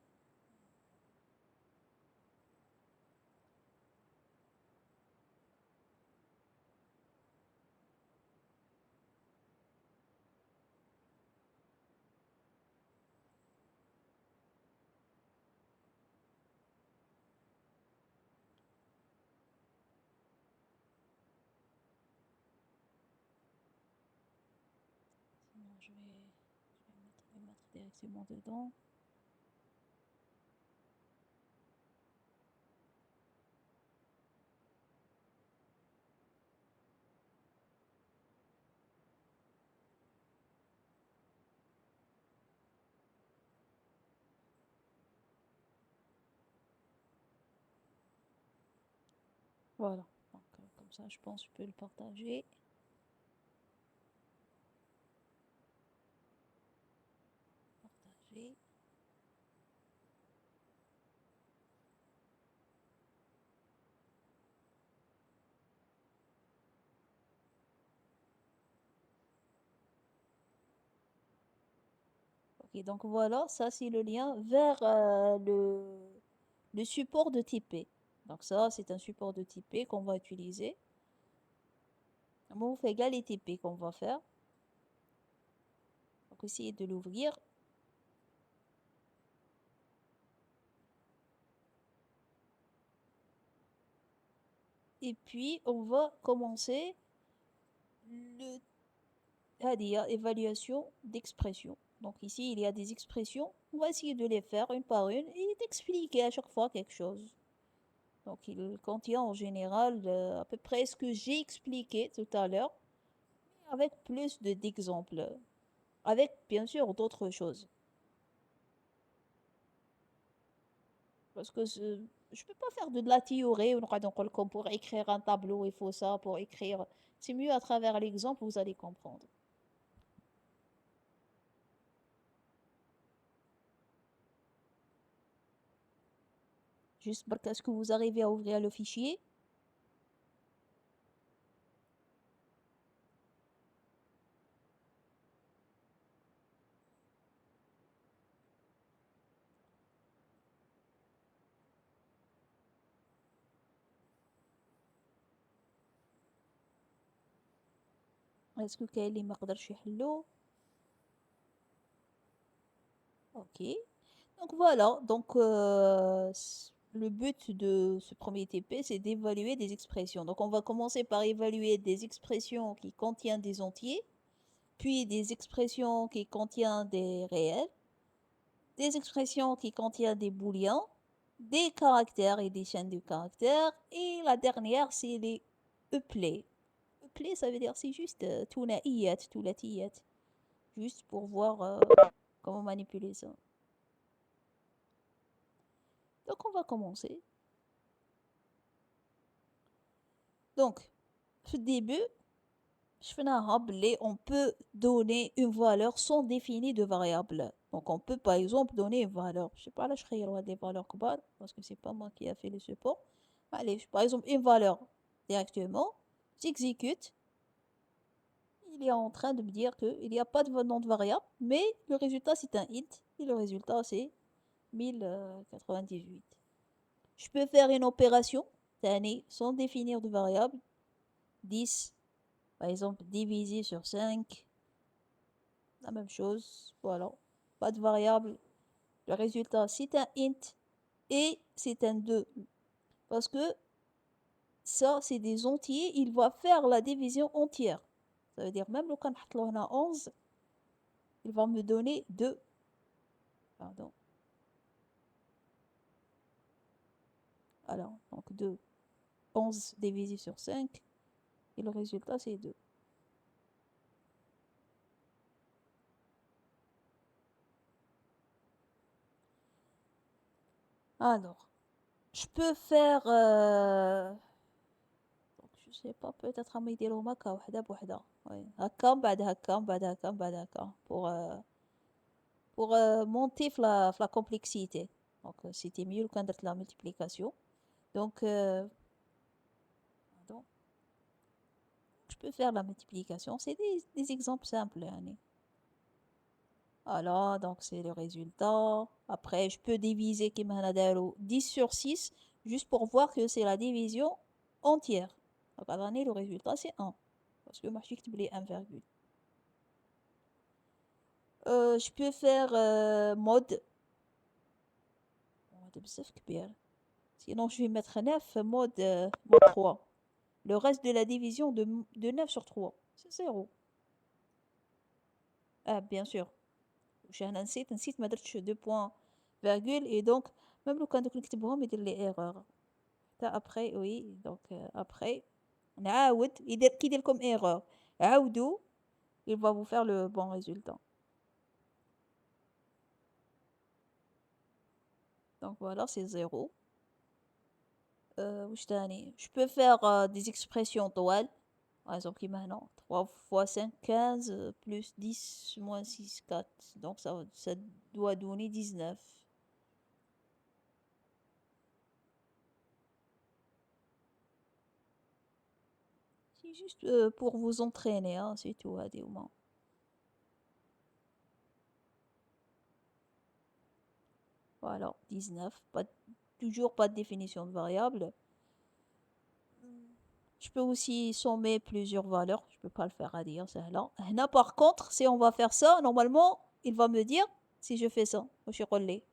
Sinon, je vais mettre directement dedans. Voilà. Donc, comme ça, je pense que je peux le partager. Partager. Ok, donc voilà, ça c'est le lien vers le support de TP. Donc ça, c'est un support de TP qu'on va utiliser. Move égale et TP qu'on va faire. Donc essayez de l'ouvrir. Et puis, on va commencer le évaluation d'expression. Donc ici, il y a des expressions. On va essayer de les faire une par une et d'expliquer à chaque fois quelque chose. Donc il contient en général à peu près ce que j'ai expliqué tout à l'heure, avec plus d'exemples, avec bien sûr d'autres choses. Parce que je peux pas faire de la théorie, comme pour écrire un tableau, il faut ça pour écrire. C'est mieux à travers l'exemple, vous allez comprendre. Juste parce que vous arrivez à ouvrir le fichier. Est-ce que كاين اللي ما قدرش يحلو؟ Ok. Donc voilà, donc le but de ce premier TP, c'est d'évaluer des expressions. Donc on va commencer par évaluer des expressions qui contiennent des entiers, puis des expressions qui contiennent des réels, des expressions qui contiennent des booléens, des caractères et des chaînes de caractères, et la dernière, c'est les eplets. Eplets, ça veut dire c'est juste thulatiyat, juste pour voir comment manipuler ça. Donc on va commencer. Donc, au début, on peut donner une valeur sans définir de variable. Donc on peut par exemple donner une valeur. Je sais pas là, je crée des valeurs globales parce que c'est pas moi qui a fait le support. Allez, par exemple une valeur directement, j'exécute. Il est en train de me dire qu'il n'y a pas de nom de variable, mais le résultat c'est un int et le résultat c'est 1098. Je peux faire une opération sans définir de variable. 10, par exemple, divisé sur 5. La même chose, voilà. Pas de variable. Le résultat, c'est un int et c'est un 2. Parce que ça, c'est des entiers. Il va faire la division entière. Ça veut dire même le quand on a 11, il va me donner 2. Pardon. Alors, donc 2. 11 divisé sur 5. Et le résultat, c'est 2. Alors, je peux faire... donc, je sais pas, peut-être à m'aider l'omaka وحدة بوحدة. Oui. هكا من بعد هكا من بعد هكا من بعد هكا pour monter la complexité. Donc c'était mieux quand درت la multiplication. Donc pardon. Je peux faire la multiplication. C'est des exemples simples. يعني. Voilà, donc c'est le résultat. Après, je peux diviser كيما هنا داروا 10 sur 6 juste pour voir que c'est la division entière. Donc à donner le résultat c'est 1 parce que ماحش يكتب لي 1 virgule. Je peux faire mode بزاف كبير. Sinon je vais mettre 9 mode 3. Le reste de la division de 9 sur 3 c'est 0. Ah bien sûr. انا نسيت ما درتش 2 points virgule et donc même لو كان دوك نكتبهم يدير لي erreur. Après oui donc après نعاود كي يدير لكم erreur عاودوا il va vous faire le bon résultat. Donc voilà c'est 0. واش تاني je peux faire des expressions طوال par exemple كيما هنا 3 fois 5 15 plus 10 moins 6 4 donc ça doit donner 19. C'est juste pour vous entraîner hein, c'est tout هادي هما. Voilà 19 toujours pas de définition de variable. Je peux aussi sommer plusieurs valeurs. Je peux pas le faire à dire, c'est là. Là, par contre, si on va faire ça, normalement, il va me dire si je fais ça. Je suis relais.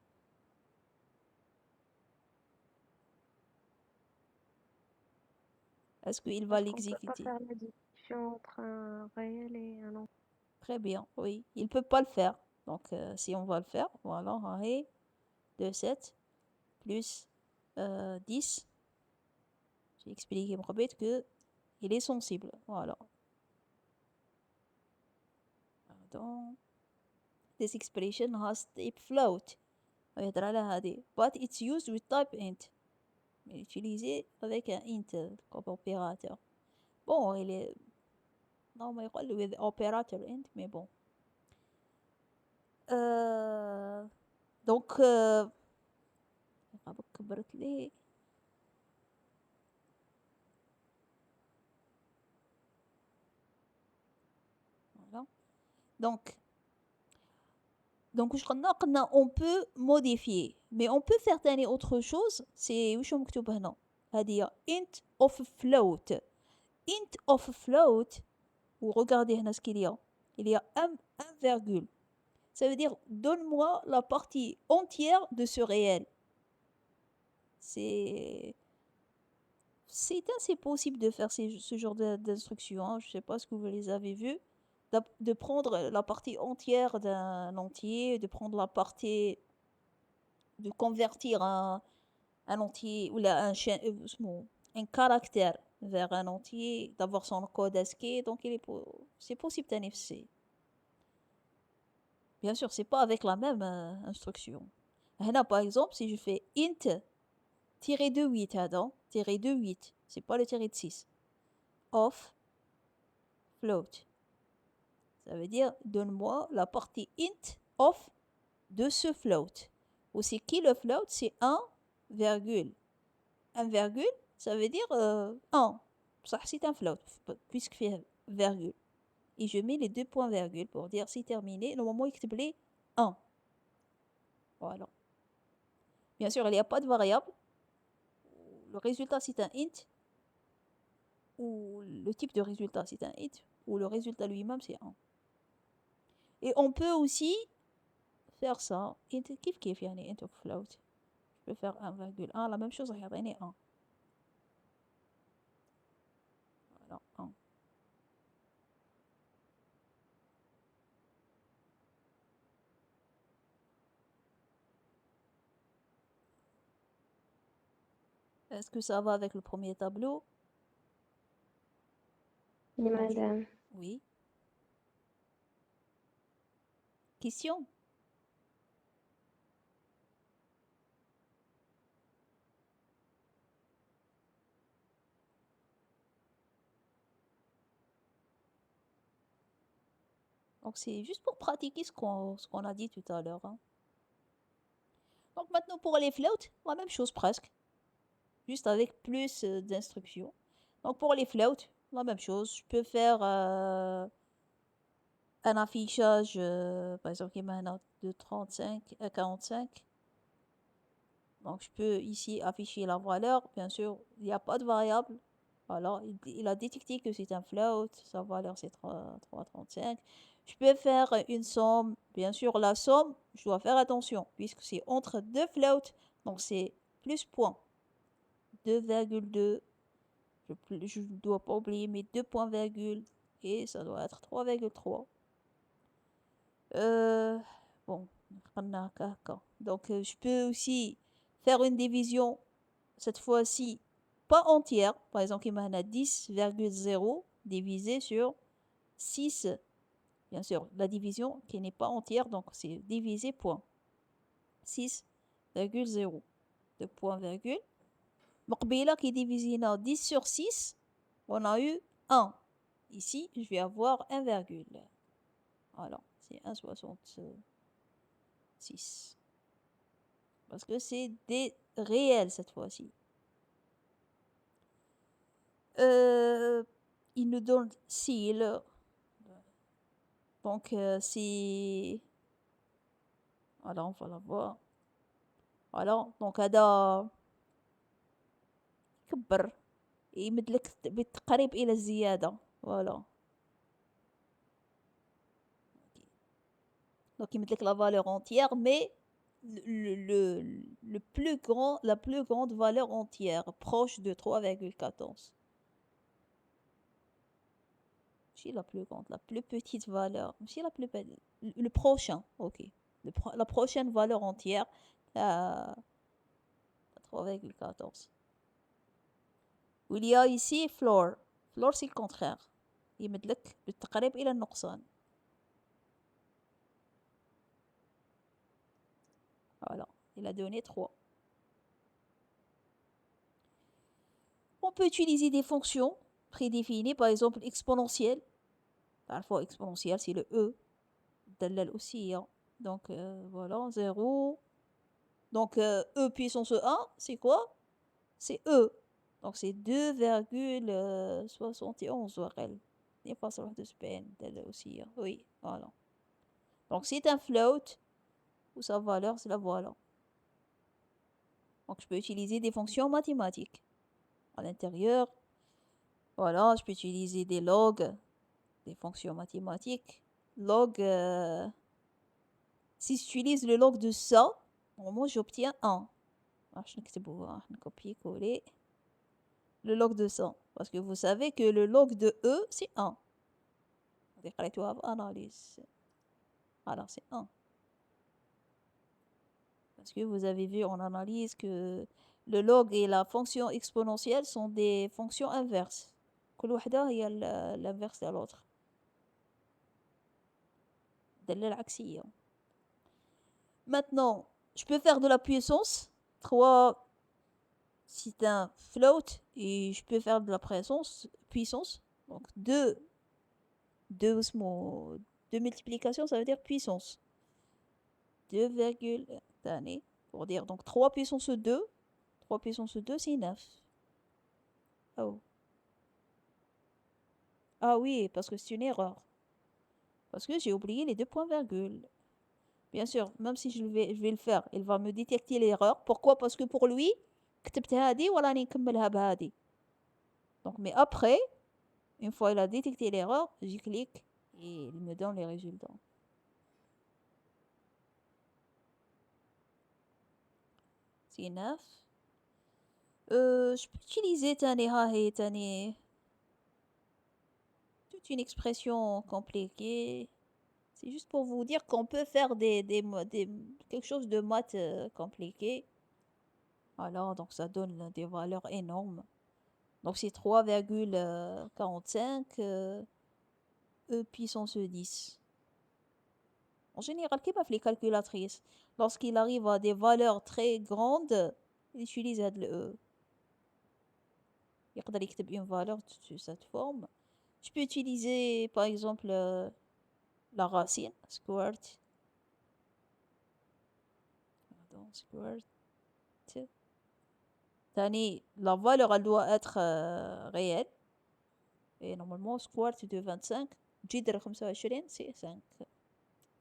Est-ce qu'il va Parce qu'on peut pas l'exécuter? faire la distinction entre un réel et un entier. Très bien, oui. Il peut pas le faire. Donc, si on va le faire, voilà, arrêt de 7 plus 10. J'ai expliqué, Mohamed, que il est sensible. Voilà. Pardon. This expression has type float. يهضر على هذه but it's used with type int mais utilisé avec un int comme opérateur. Bon il est non ما يقول with operator int mais bon donc كبرت لي voilà donc واش قلنا on peut modifier mais on peut faire تاني autre chose c'est واش مكتوب هنا هذه int of float int of float ou regardez هنا ce qu'il y a un virgule. Ça veut dire donne-moi la partie entière de ce réel. C'est assez possible de faire ce genre d'instructions. Hein. Je ne sais pas ce que vous les avez vues. De prendre la partie entière d'un entier, de prendre la partie, de convertir un entier ou là, un caractère vers un entier, d'avoir son code ASCII. Donc c'est possible d'annexer. Bien sûr, c'est pas avec la même instruction. Là, par exemple, si je fais int tiré de 8, tiré de 8, c'est pas le tiré de 6. Of float. Ça veut dire, donne-moi la partie int of de ce float. Ou c'est qui le float? C'est 1, virgule. 1, virgule, ça veut dire 1. Ça, c'est un float, puisque fait virgule. Et je mets les deux points virgule pour dire c'est terminé. Normalement, il y 1. Voilà. Bien sûr, il n'y a pas de variable. Le résultat, c'est un int. Ou le type de résultat, c'est un int. Ou le résultat lui-même, c'est 1. Et on peut aussi faire ça. Int كيف يعني int of float. Je peux faire 1,1. La même chose, regardez, 1. Voilà, 1. Est-ce que ça va avec le premier tableau? Oui, madame. Oui. Question? Donc c'est juste pour pratiquer ce qu'on a dit tout à l'heure, hein. Donc maintenant pour les floats, la même chose presque, juste avec plus d'instructions. Donc pour les floats, la même chose. Je peux faire un affichage, par exemple, qui est maintenant de 35 à 45. Donc je peux ici afficher la valeur. Bien sûr, il n'y a pas de variable. Voilà, il a détecté que c'est un float. Sa valeur c'est 3,35. Je peux faire une somme. Bien sûr, la somme, je dois faire attention puisque c'est entre deux floats. Donc c'est plus point. 2,2. Je ne dois pas oublier mes deux points virgule. Et ça doit être 3,3. Bon, donc je peux aussi faire une division, cette fois-ci pas entière. Par exemple, il m'a 10,0 divisé sur 6. Bien sûr, la division qui n'est pas entière, donc c'est divisé point. 6,0 de point virgule. Maqbila qui divise 10 sur 6, on a eu 1. Ici, je vais avoir 1 virgule. Voilà, c'est 1,66. Parce que c'est des réels cette fois-ci. Il nous donne s'il. Donc c'est. Voilà, on va la voir. Voilà, donc هذا كبر يمد لك بالتقريب إلى الزيادة. Voilà. Donc il met la valeur entière, mais la plus grande valeur entière, proche de 3,14. C'est la plus grande, la plus petite valeur. C'est la plus belle. Le prochain, ok. La prochaine valeur entière, la 3,14. Il y a ici floor. Floor, c'est le contraire. يمد لك بالتقريب إلى النقصان. Voilà, il a donné 3. On peut utiliser des fonctions prédéfinies, par exemple exponentielle. Parfois exponentielle, c'est le E. دلل aussi, hein. Donc voilà, 0. Donc E puissance 1, c'est quoi? C'est E. Donc c'est 2,71 ورقل. ينفصل واحد وسبعين دلل aussi, hein. Oui, voilà. Donc c'est un float où sa valeur, c'est la voilà. Donc je peux utiliser des fonctions mathématiques à l'intérieur. Voilà, je peux utiliser des logs, des fonctions mathématiques. Log, si j'utilise le log de ça, moi j'obtiens 1. Je vais copier-coller le log de 100. Parce que vous savez que le log de E, c'est 1. Analyse. Alors c'est 1. Parce que vous avez vu en analyse que le log et la fonction exponentielle sont des fonctions inverses. كل واحدة هي l'inverse de l'autre. دالة العكسية. Maintenant, je peux faire de la puissance. 3, c'est un float. Et je peux faire de la puissance. Donc 2 multiplications, ça veut dire puissance. 2, pour dire. Donc 3 puissance 2. 3 puissance 2, c'est 9. Oh. Ah oui, parce que c'est une erreur. Parce que j'ai oublié les deux points virgules. Bien sûr, même si je vais le faire, il va me détecter l'erreur. Pourquoi? Parce que pour lui, كتبت هذه وراني نكملها بهذه. Donc, mais après, une fois il a détecté l'erreur, j'y clique et il me donne les résultats. C'est 9. Je peux utiliser toute une expression compliquée. C'est juste pour vous dire qu'on peut faire quelque chose de maths compliqué. Alors, donc ça donne des valeurs énormes. Donc c'est 3,45 E puissance 10. En général, كيف les calculatrices, lorsqu'il arrive à des valeurs très grandes, il utilise le E. يقدر يكتب une valeur de cette forme. Je peux utiliser par exemple la racine, squared, pardon, squared. Tani, la valeur, elle doit être réelle. Et normalement, squared de 25. Jidr 25, c'est 5.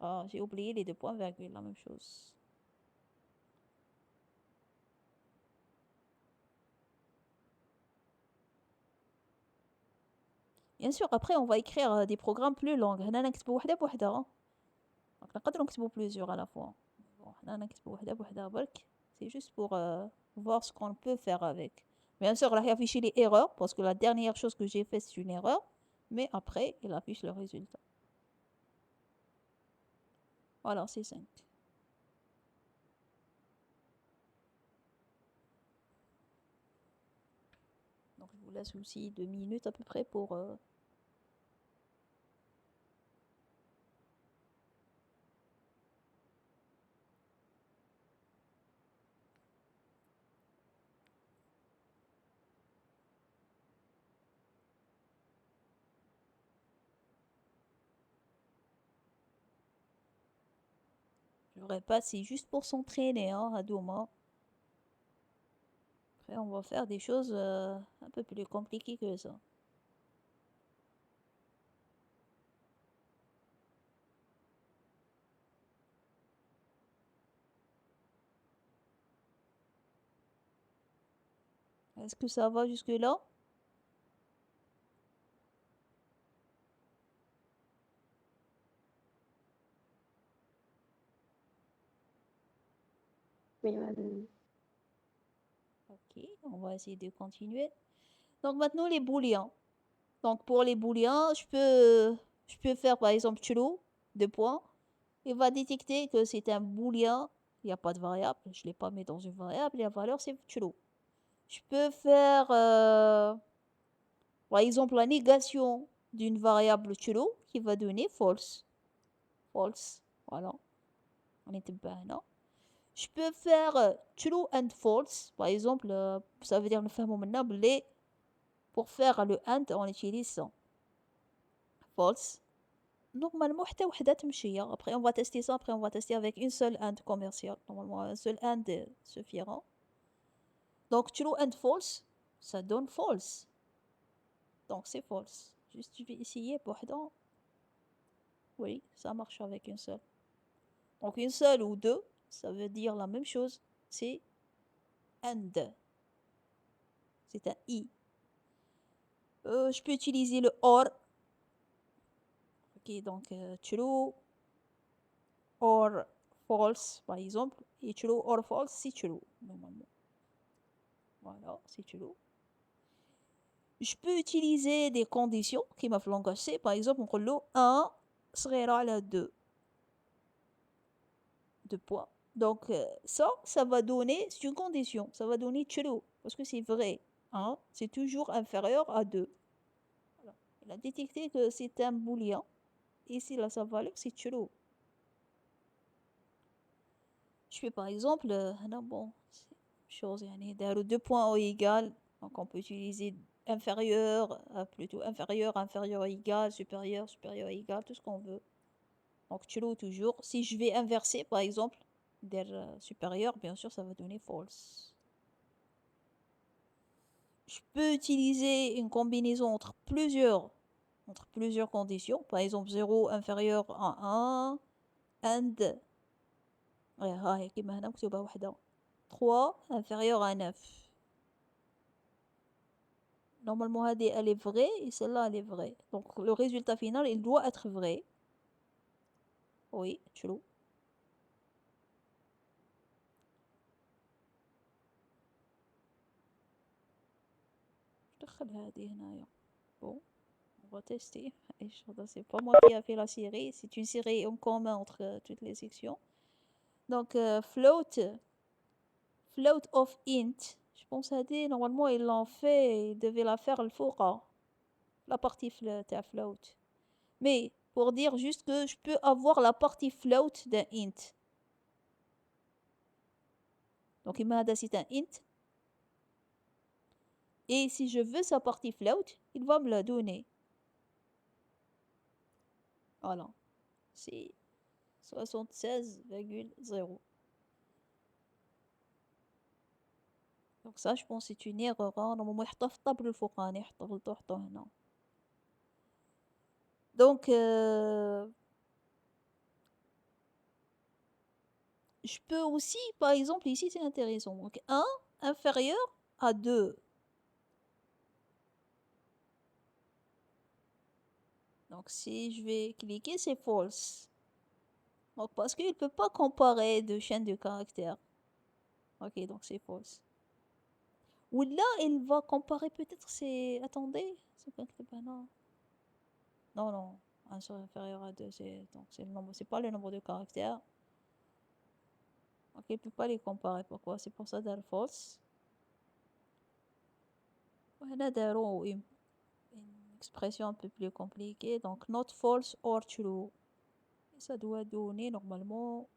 Ah, j'ai oublié les deux points virgule, la même chose. Bien sûr, après, on va écrire des programmes plus longs. هنا نكتبو وحدة بوحدة. Donc, نقدروا نكتبو plusieurs à la fois. Bon, هنا نكتبو وحدة بوحدة برك. C'est juste pour voir ce qu'on peut faire avec. Bien sûr, là, il affiche les erreurs, parce que la dernière chose que j'ai fait, c'est une erreur. Mais après, il affiche le résultat. Voilà, c'est 5. Donc, je vous laisse aussi 2 minutes à peu près pour... Je répète, c'est juste pour s'entraîner, hein, à Douma. Après, on va faire des choses un peu plus compliquées que ça. Est-ce que ça va jusque-là? Oui, madame. Ok, on va essayer de continuer. Donc maintenant, les booléens. Donc pour les booléens, je peux faire par exemple true, 2 points. Il va détecter que c'est un booléen. Il n'y a pas de variable. Je ne l'ai pas mis dans une variable. Et la valeur, c'est true. Je peux faire, par exemple, la négation d'une variable true qui va donner false. False. Voilà. On était bien là. Je peux faire true and false. Par exemple, ça veut dire le faire maintenant, pour faire le and, on utilise ça. False. Normalement, حتى وحدة تمشي. Après, on va tester ça. Après, on va tester avec une seule and commerciale. Normalement, un seul and suffira. Donc, true and false, ça donne false. Donc, c'est false. Juste, je vais essayer pour وحدة. Oui, ça marche avec une seule. Donc, une seule ou deux, ça veut dire la même chose. C'est and. C'est un i. Je peux utiliser le or. Ok, donc true or false, par exemple. Et true or false, c'est true, normalement. Voilà, c'est true. Je peux utiliser des conditions qui m'a fait langage. Par exemple, on dit 1 serait à 2. 2 points. Donc, ça va donner, c'est une condition, ça va donner true, parce que c'est vrai. 1, c'est toujours inférieur à 2. Voilà. Il a détecté que c'est un booléen. Ici, là, sa valeur, c'est true. Je fais par exemple, non, bon, c'est chose, yani, داروا 2 points au égal, donc on peut utiliser inférieur, plutôt inférieur, inférieur égal, supérieur, supérieur égal, tout ce qu'on veut. Donc true toujours. Si je vais inverser, par exemple, supérieur, bien sûr, ça va donner false. Je peux utiliser une combinaison entre plusieurs conditions. Par exemple, 0 inférieur à 1, and 3 inférieur à 9. Normalement, elle est vraie et celle-là, elle est vraie. Donc, le résultat final, il doit être vrai. Oui, true. Bon, on va tester. C'est pas moi qui a fait la série, c'est une série en commun entre toutes les sections. Donc, float of int. Je pense à dire, normalement, ils l'ont fait, ils devaient la faire le fora. La partie float. Mais, pour dire juste que je peux avoir la partie float d'un int. Donc, il c'est un int. Et si je veux sa partie float, il va me la donner. Voilà. c'est 76,0. Donc ça, je pense, c'est une erreur. Normalement, يحطها في الطابل الفوقاني، حطوه هنا. Donc, je peux aussi, par exemple, ici, c'est intéressant. Donc, 1 inférieur à 2. Donc, si je vais cliquer, c'est false. Donc, parce qu'il ne peut pas comparer deux chaînes de caractères. Ok, donc c'est false. Ou là, il va comparer peut-être c'est... Attendez, c'est pas que non. Non, non, 1 sur inférieur à 2, donc c'est le nombre, c'est pas le nombre de caractères. Ok, il peut pas les comparer. Pourquoi? C'est pour ça dans false. وهنا داروا une expression un peu plus compliquée. Donc, not false or true. Et ça doit donner normalement...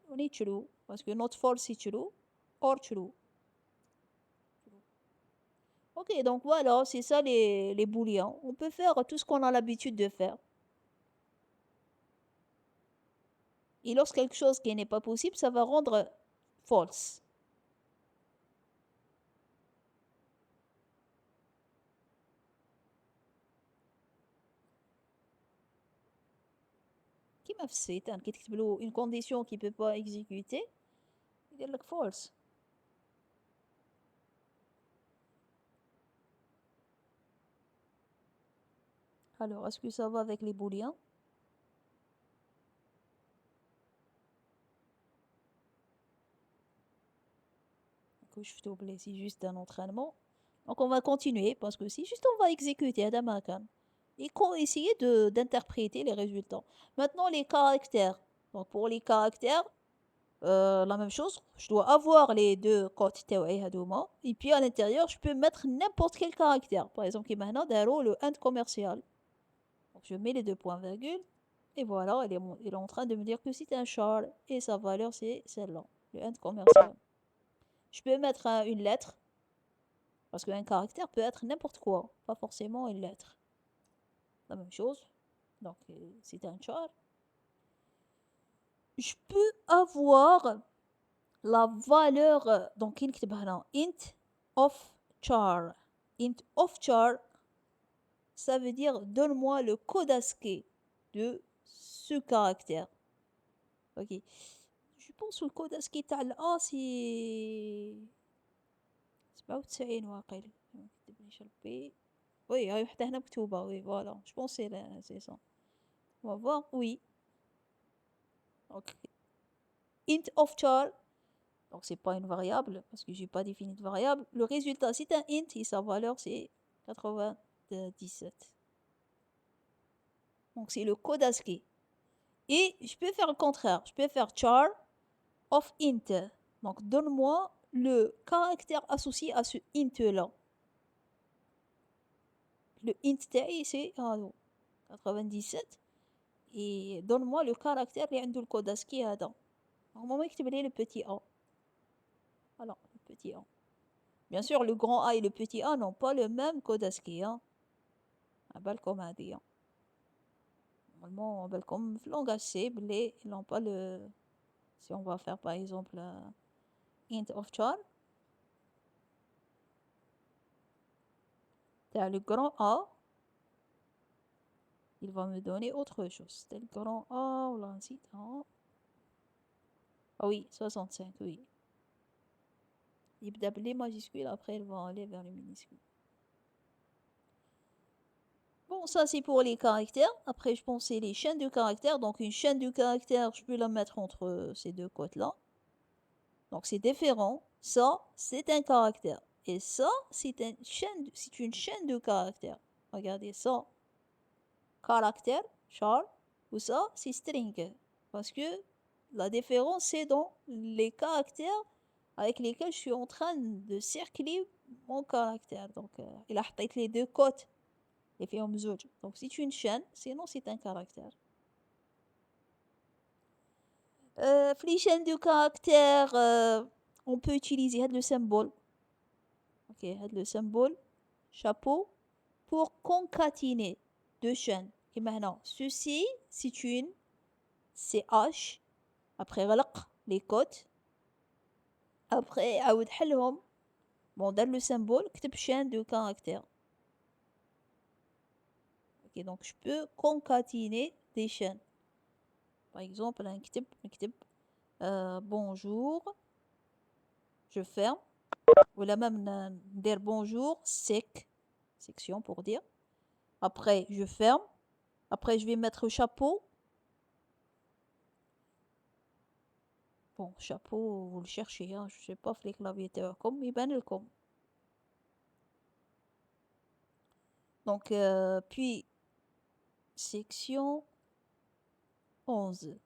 donner true. Parce que not false c'est true. Or true. Ok, donc voilà, c'est ça les booléens. On peut faire tout ce qu'on a l'habitude de faire. Et lorsque quelque chose qui n'est pas possible, ça va rendre false. كيما في السيطان كي تكتبلو une condition qui peut pas exécuter يدير لك false. Alors, est-ce que ça va avec les booléens? C'est juste un entraînement. Donc, on va continuer parce que si juste on va exécuter à Damakan et essayer d'interpréter les résultats. Maintenant, les caractères. Donc, pour les caractères, la même chose. Je dois avoir les deux côtes et puis à l'intérieur, je peux mettre n'importe quel caractère. Par exemple, maintenant, le end commercial. Donc, je mets les deux points virgule. Et voilà, il est en train de me dire que c'est un char et sa valeur c'est celle-là, le end commercial. Je peux mettre une lettre, parce qu'un caractère peut être n'importe quoi, pas forcément une lettre. La même chose, donc c'est un char. Je peux avoir la valeur, donc int of char. Int of char, ça veut dire donne-moi le code ASCII de ce caractère. Ok. Je pense que le code ASCII تاع A c'est 97 واقيلا. نكتب البي. Oui, هاي وحده هنا مكتوبة. Oui, voilà. Je pense que c'est ça. On va voir. Oui. Donc, int of char. Donc, c'est pas une variable parce que j'ai pas défini de variable. Le résultat, c'est un int et sa valeur, c'est 97. Donc, c'est le code ASCII. Et je peux faire le contraire. Je peux faire char of int. Donc, donne-moi le caractère associé à ce int-là. Le int تاعي c'est 97 et donne-moi le caractère اللي عنده الكود ASCII هذا. Normalement يكتب لي le petit a. Alors, le petit a. Bien sûr, le grand A et le petit a n'ont pas le même code ASCII. بالكم هذه. Normalement, بالكم في langage C, ils n'ont pas le... Si on va faire par exemple int of char, t'as le grand A, il va me donner autre chose. C'était le grand A, ou ainsi. Ah oui, 65, oui. يبدأ باللي majuscule, après ils vont aller vers le minuscule. Bon, ça c'est pour les caractères. Après, je pense que c'est les chaînes de caractères. Donc, une chaîne de caractères, je peux la mettre entre ces deux côtes-là. Donc, c'est différent. Ça, c'est un caractère. Et ça, c'est une chaîne de caractères. Regardez ça. Caractère, char. Ou ça, c'est string. Parce que la différence, c'est dans les caractères avec lesquels je suis en train de circuler mon caractère. Donc, il a fait les deux côtes. Et puis, donc, c'est une chaîne, sinon c'est un caractère. Les chaînes de caractères, on peut utiliser le symbole. Ok, le symbole chapeau pour concaténer deux chaînes. كيما هنا ceci c'est une CH après غلق les cotes après عاود حلهم bon دار le symbole كتب chaîne de caractères. Ok, donc je peux concaténer des chaînes. Par exemple نكتب bonjour, je ferme, ou là même ندير bonjour sec, section pour dire. Après je ferme, après je vais mettre chapeau. Bon, chapeau, vous le cherchez, hein, je sais pas في les claviers تاعكم يبان لكم. Donc puis section 11.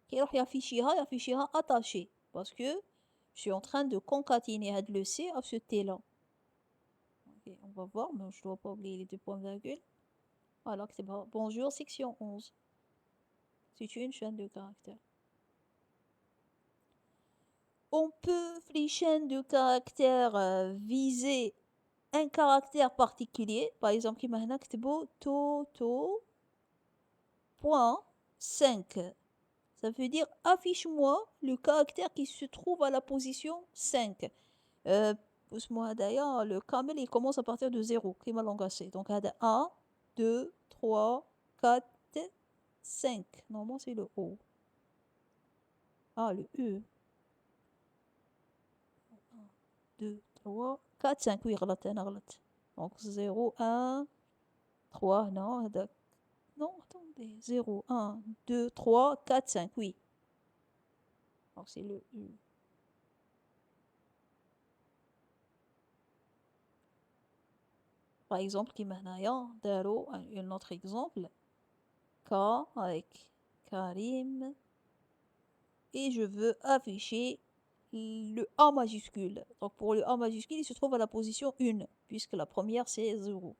كي يروح يافيشيها attaché parce que je suis en train de concaténer هاد le C à ce T là. Ok, on va voir, mais je dois pas oublier les deux points virgule. Voilà, c'est bon. Bonjour, section 11. C'est une chaîne de caractères. On peut, les chaînes de caractères, viser un caractère particulier. Par exemple, كيما هنا كتبوا toto point 5. Ça veut dire affiche-moi le caractère qui se trouve à la position 5. Pousse-moi d'ailleurs, le camel il commence à partir de 0. كيما لونغاسي. Donc 1, 2, 3, 4, 5. Normalement c'est le O. Ah, le E. 1, 2, 3, 4, 5. Oui, غلط أنا غلط. Donc 0, 1, 3, non, هذاك. Non, attendez. 0, 1, 2, 3, 4, 5. Oui. Donc c'est le U. Par exemple, كيما هنايا داروا un autre exemple. K avec Karim. Et je veux afficher le A majuscule. Donc pour le A majuscule, il se trouve à la position 1, puisque la première c'est 0.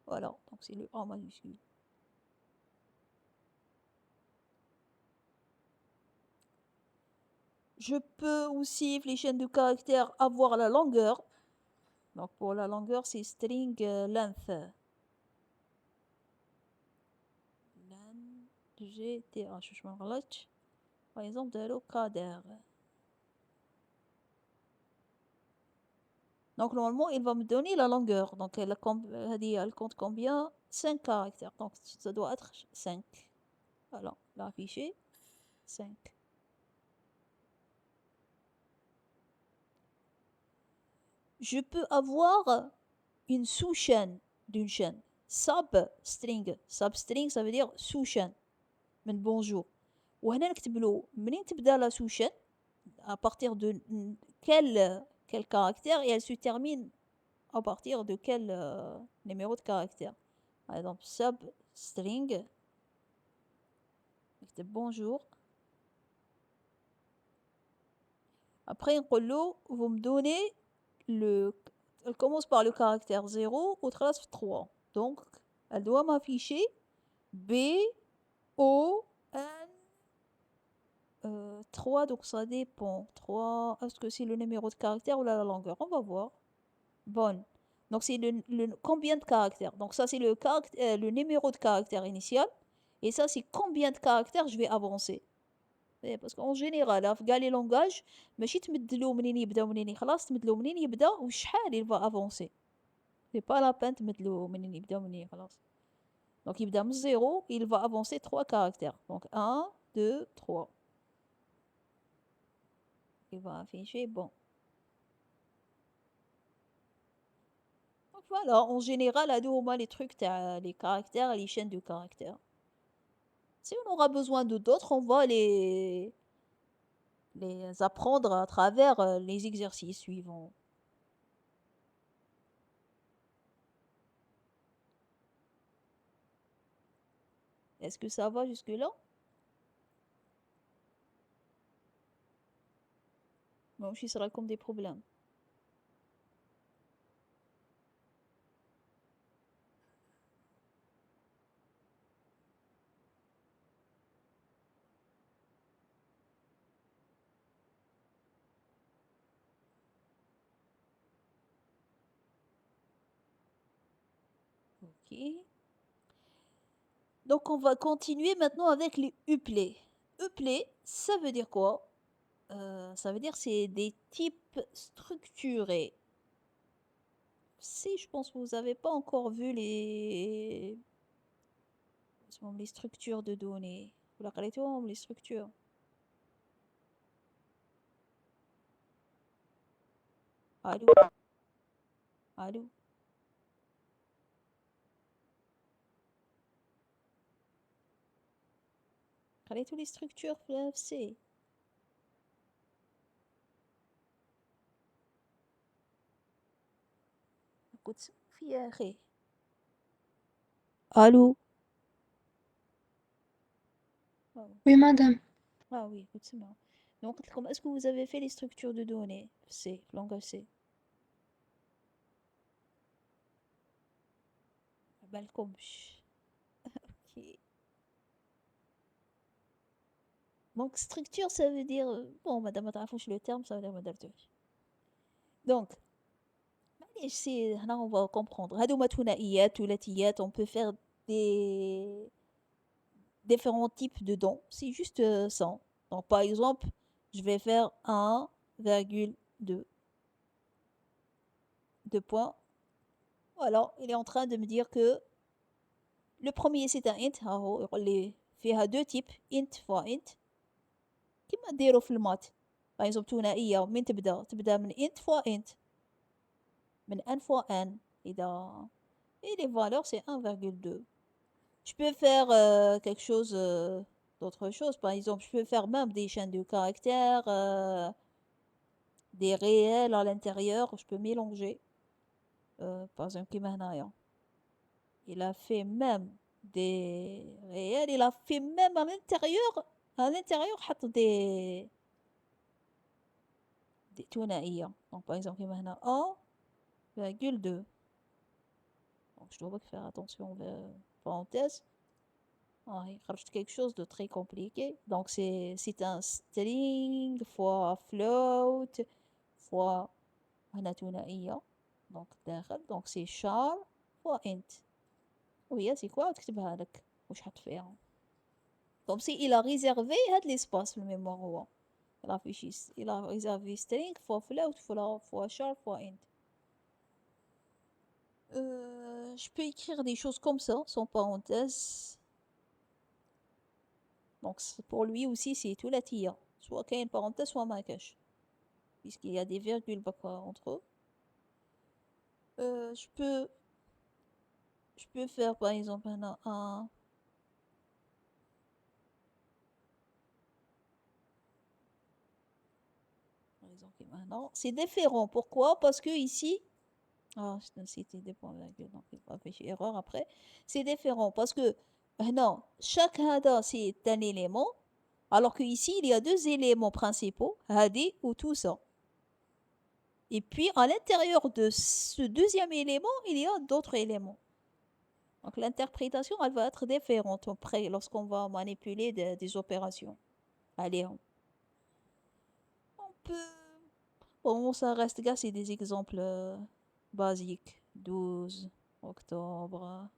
Voilà, donc c'est le A majuscule. Je peux aussi, les chaînes de caractères, avoir la longueur. Donc pour la longueur, c'est string length. GTH, je m'en relâche. Par exemple, de l'encadre. Donc normalement, il va me donner la longueur. Donc elle compte combien? 5 caractères. Donc ça doit être 5. Voilà, l'afficher 5. Je peux avoir une sous-chaîne d'une chaîne. Substring. Substring, ça veut dire sous-chaîne. من bonjour. وهنا نكتب له منين تبدا la sous-chaîne à partir de quel caractère et elle se termine à partir de quel numéro de caractère. Par exemple, substring. نكتب bonjour. Après, نقول له vous me donnez elle commence par le caractère 0 ou 3. Donc, elle doit m'afficher B, O, N, 3. Donc, ça dépend. 3, est-ce que c'est le numéro de caractère ou la longueur? On va voir. Bon. Donc, c'est combien de caractères? Donc, ça, c'est le numéro de caractère initial. Et ça, c'est combien de caractères je vais avancer. Parce qu'en général في كاع لي لونغاج ماشي تمدلو منين يبدا ومنين يخلص تمدلو منين يبدا وشحال il va avancer. C'est pas la peine تمدلو منين يبدا ومنين يخلص. Donc يبدا من 0, il va avancer 3 caractères. Donc 1, 2, 3. Il va afficher bon. Donc voilà, en général هادو هما les trucs تاع les caractères et les chaînes de caractères. Si on aura besoin de d'autres, on va les apprendre à travers les exercices suivants. Est-ce que ça va jusque-là? Non, je sera comme des problèmes. Ok. Donc on va continuer maintenant avec les uplets. Uplets, ça veut dire quoi? Ça veut dire c'est des types structurés. Si je pense que vous n'avez pas encore vu les structures de données. Vous la قريتوهم les structures. Allô? Allô? قريتوا les structures في ال FC. كنت في يا أخي. Allô? Ah, Oui, madame. ah oui, كنت سمعوا. Donc قلت لكم est-ce que vous avez fait les structures de données في C, في langage C? ما بالكمش. Ok. Donc structure ça veut dire bon madame ما تعرفوش le terme ça veut dire ما درتوش. Donc معليش سي هنا on va comprendre. هادوما ثنائيات ثلاثيات on peut faire des différents types de dons. C'est juste ça. Donc par exemple, je vais faire 1,2 points. Voilà, il est en train de me dire que le premier c'est un int. Il y a deux types, int fois int. كيما نديرو في المات. Par exemple, ثنائية من تبدأ من int fois int. من n fois n. Et les valeurs c'est 1,2. Je peux faire quelque chose d'autre chose. Par exemple, je peux faire même des chaînes de caractères, des réels à l'intérieur. Je peux mélanger. Par exemple, كيما هنايا. Il a fait même des réels. Il a fait même à l'intérieur, حط des ثنائية. Donc, par exemple, كيما هنا 1,2. Donc, je dois faire attention vers parenthèse. Il rajoute quelque chose de très compliqué. Donc, c'est un string fois float fois هنا ثنائية. Donc, donc c'est char fois int. Oui, c'est quoi تكتبها لك واش حتفيها. Comme si il a réservé l'espace le mémoire هو. Il a réservé string fois float fois char fois int. Je peux écrire des choses comme ça, sans parenthèse. Donc pour lui aussi c'est tout la tia. Soit qu'il y ait une parenthèse, soit ma cache. Puisqu'il y a des virgules entre eux. Je peux faire par exemple un par exemple maintenant. C'est différent. Pourquoi? Parce que ici. C'était des points virgules, donc il va faire erreur après. C'est différent parce que non, chaque hada c'est un élément, alors que ici il y a deux éléments principaux, hadi ou tout ça. Et puis à l'intérieur de ce deuxième élément, il y a d'autres éléments. Donc l'interprétation, elle va être différente après lorsqu'on va manipuler des opérations. Allez, on peut. Bon, ça reste, gars, c'est des exemples basiques. 12 octobre.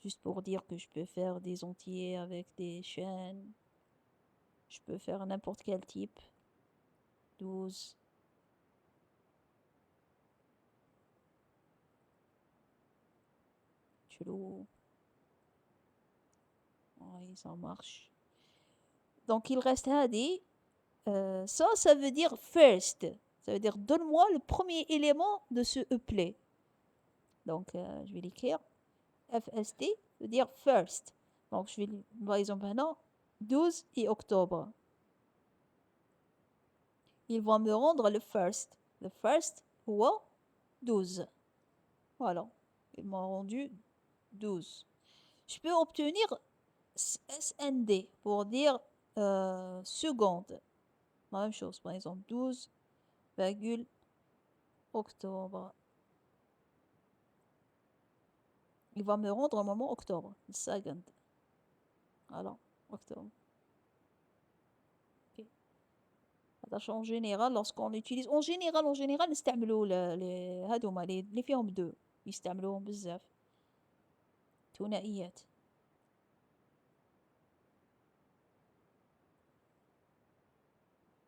Juste pour dire que je peux faire des entiers avec des chaînes. Je peux faire n'importe quel type. 12. Chelou. Oui, ça marche. Donc il reste hadi. Ça veut dire first. Ça veut dire donne-moi le premier élément de ce uplet. Donc je vais l'écrire. FST veut dire first. Donc je vais par exemple maintenant 12 et octobre. Il va me rendre le first. Le first ou 12. Voilà. Il m'a rendu 12. Je peux obtenir SND pour dire seconde. La même chose. Par exemple 12, octobre. Il va me rendre au moment octobre. Second. Voilà. Octobre. Ok. En général, lorsqu'on utilise. En général, نستعملوا les هادوما اللي فيهم 2. يستعملوهم بزاف. ثنائيات.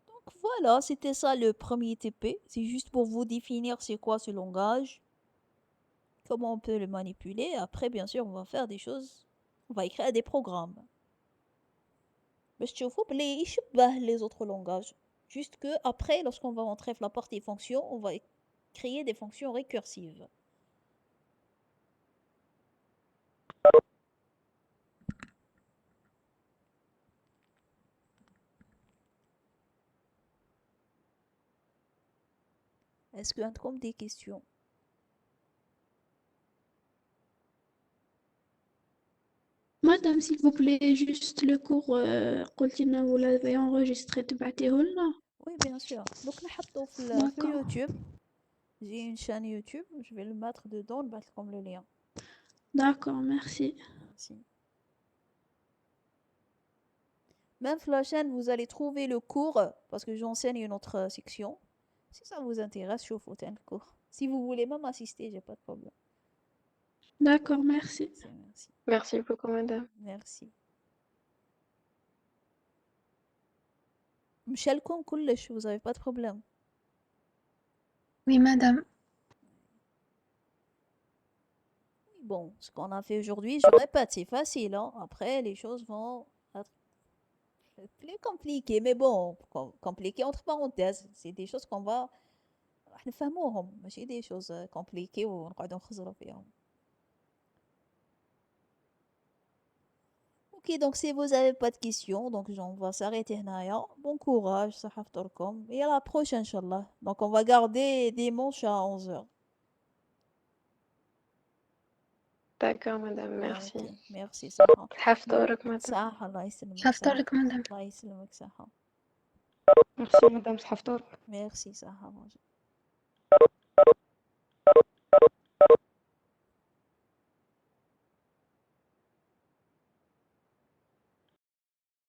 Donc voilà, c'était ça le premier TP. C'est juste pour vous définir c'est quoi ce langage, comment on peut le manipuler. Après, bien sûr, on va faire des choses, on va écrire des programmes. باش تشوفوا بلي يشبه les autres langages. Juste que après, lorsqu'on va rentrer dans la partie fonction, on va créer des fonctions récursives. Est-ce que عندكم des questions? Madame, s'il vous plaît, juste le cours, قلتي إنه vous l'avez enregistré تبعتيه لنا. Oui, bien sûr. Donc نحطه في D'accord. YouTube. J'ai une chaîne YouTube, je vais le mettre dedans, نبعث لكم le lien. D'accord, merci. Merci. Même sur la chaîne, vous allez trouver le cours, parce que j'enseigne une autre section. Si ça vous intéresse, شوفوا تاني le cours. Si vous voulez même assister, j'ai pas de problème. D'accord, merci. Merci. Merci beaucoup, madame. Merci. مشالكم كلش, vous avez pas de problème. Oui, madame. Bon, ce qu'on a fait aujourd'hui, je répète, c'est facile, hein. Après, les choses vont être plus compliquées. Mais bon, compliquées entre parenthèses. C'est des choses qu'on va راح نفهموهم, ماشي des choses compliquées ونقعدوا نخزروا فيهم. Ok, donc si vous avez pas de questions, donc on va s'arrêter هنايا. Bon courage, صحة فطوركم. Et à la prochaine, Inch'Allah. Donc on va garder dimanche à 11h. D'accord, madame, merci. Ok, merci, صحة. حفظورك madame. صحة, الله يسلمك. صحة. حفظتلك مدام. الله يسلمك, صحة. ميرسي مدام صحة فطور. Merci, صحة.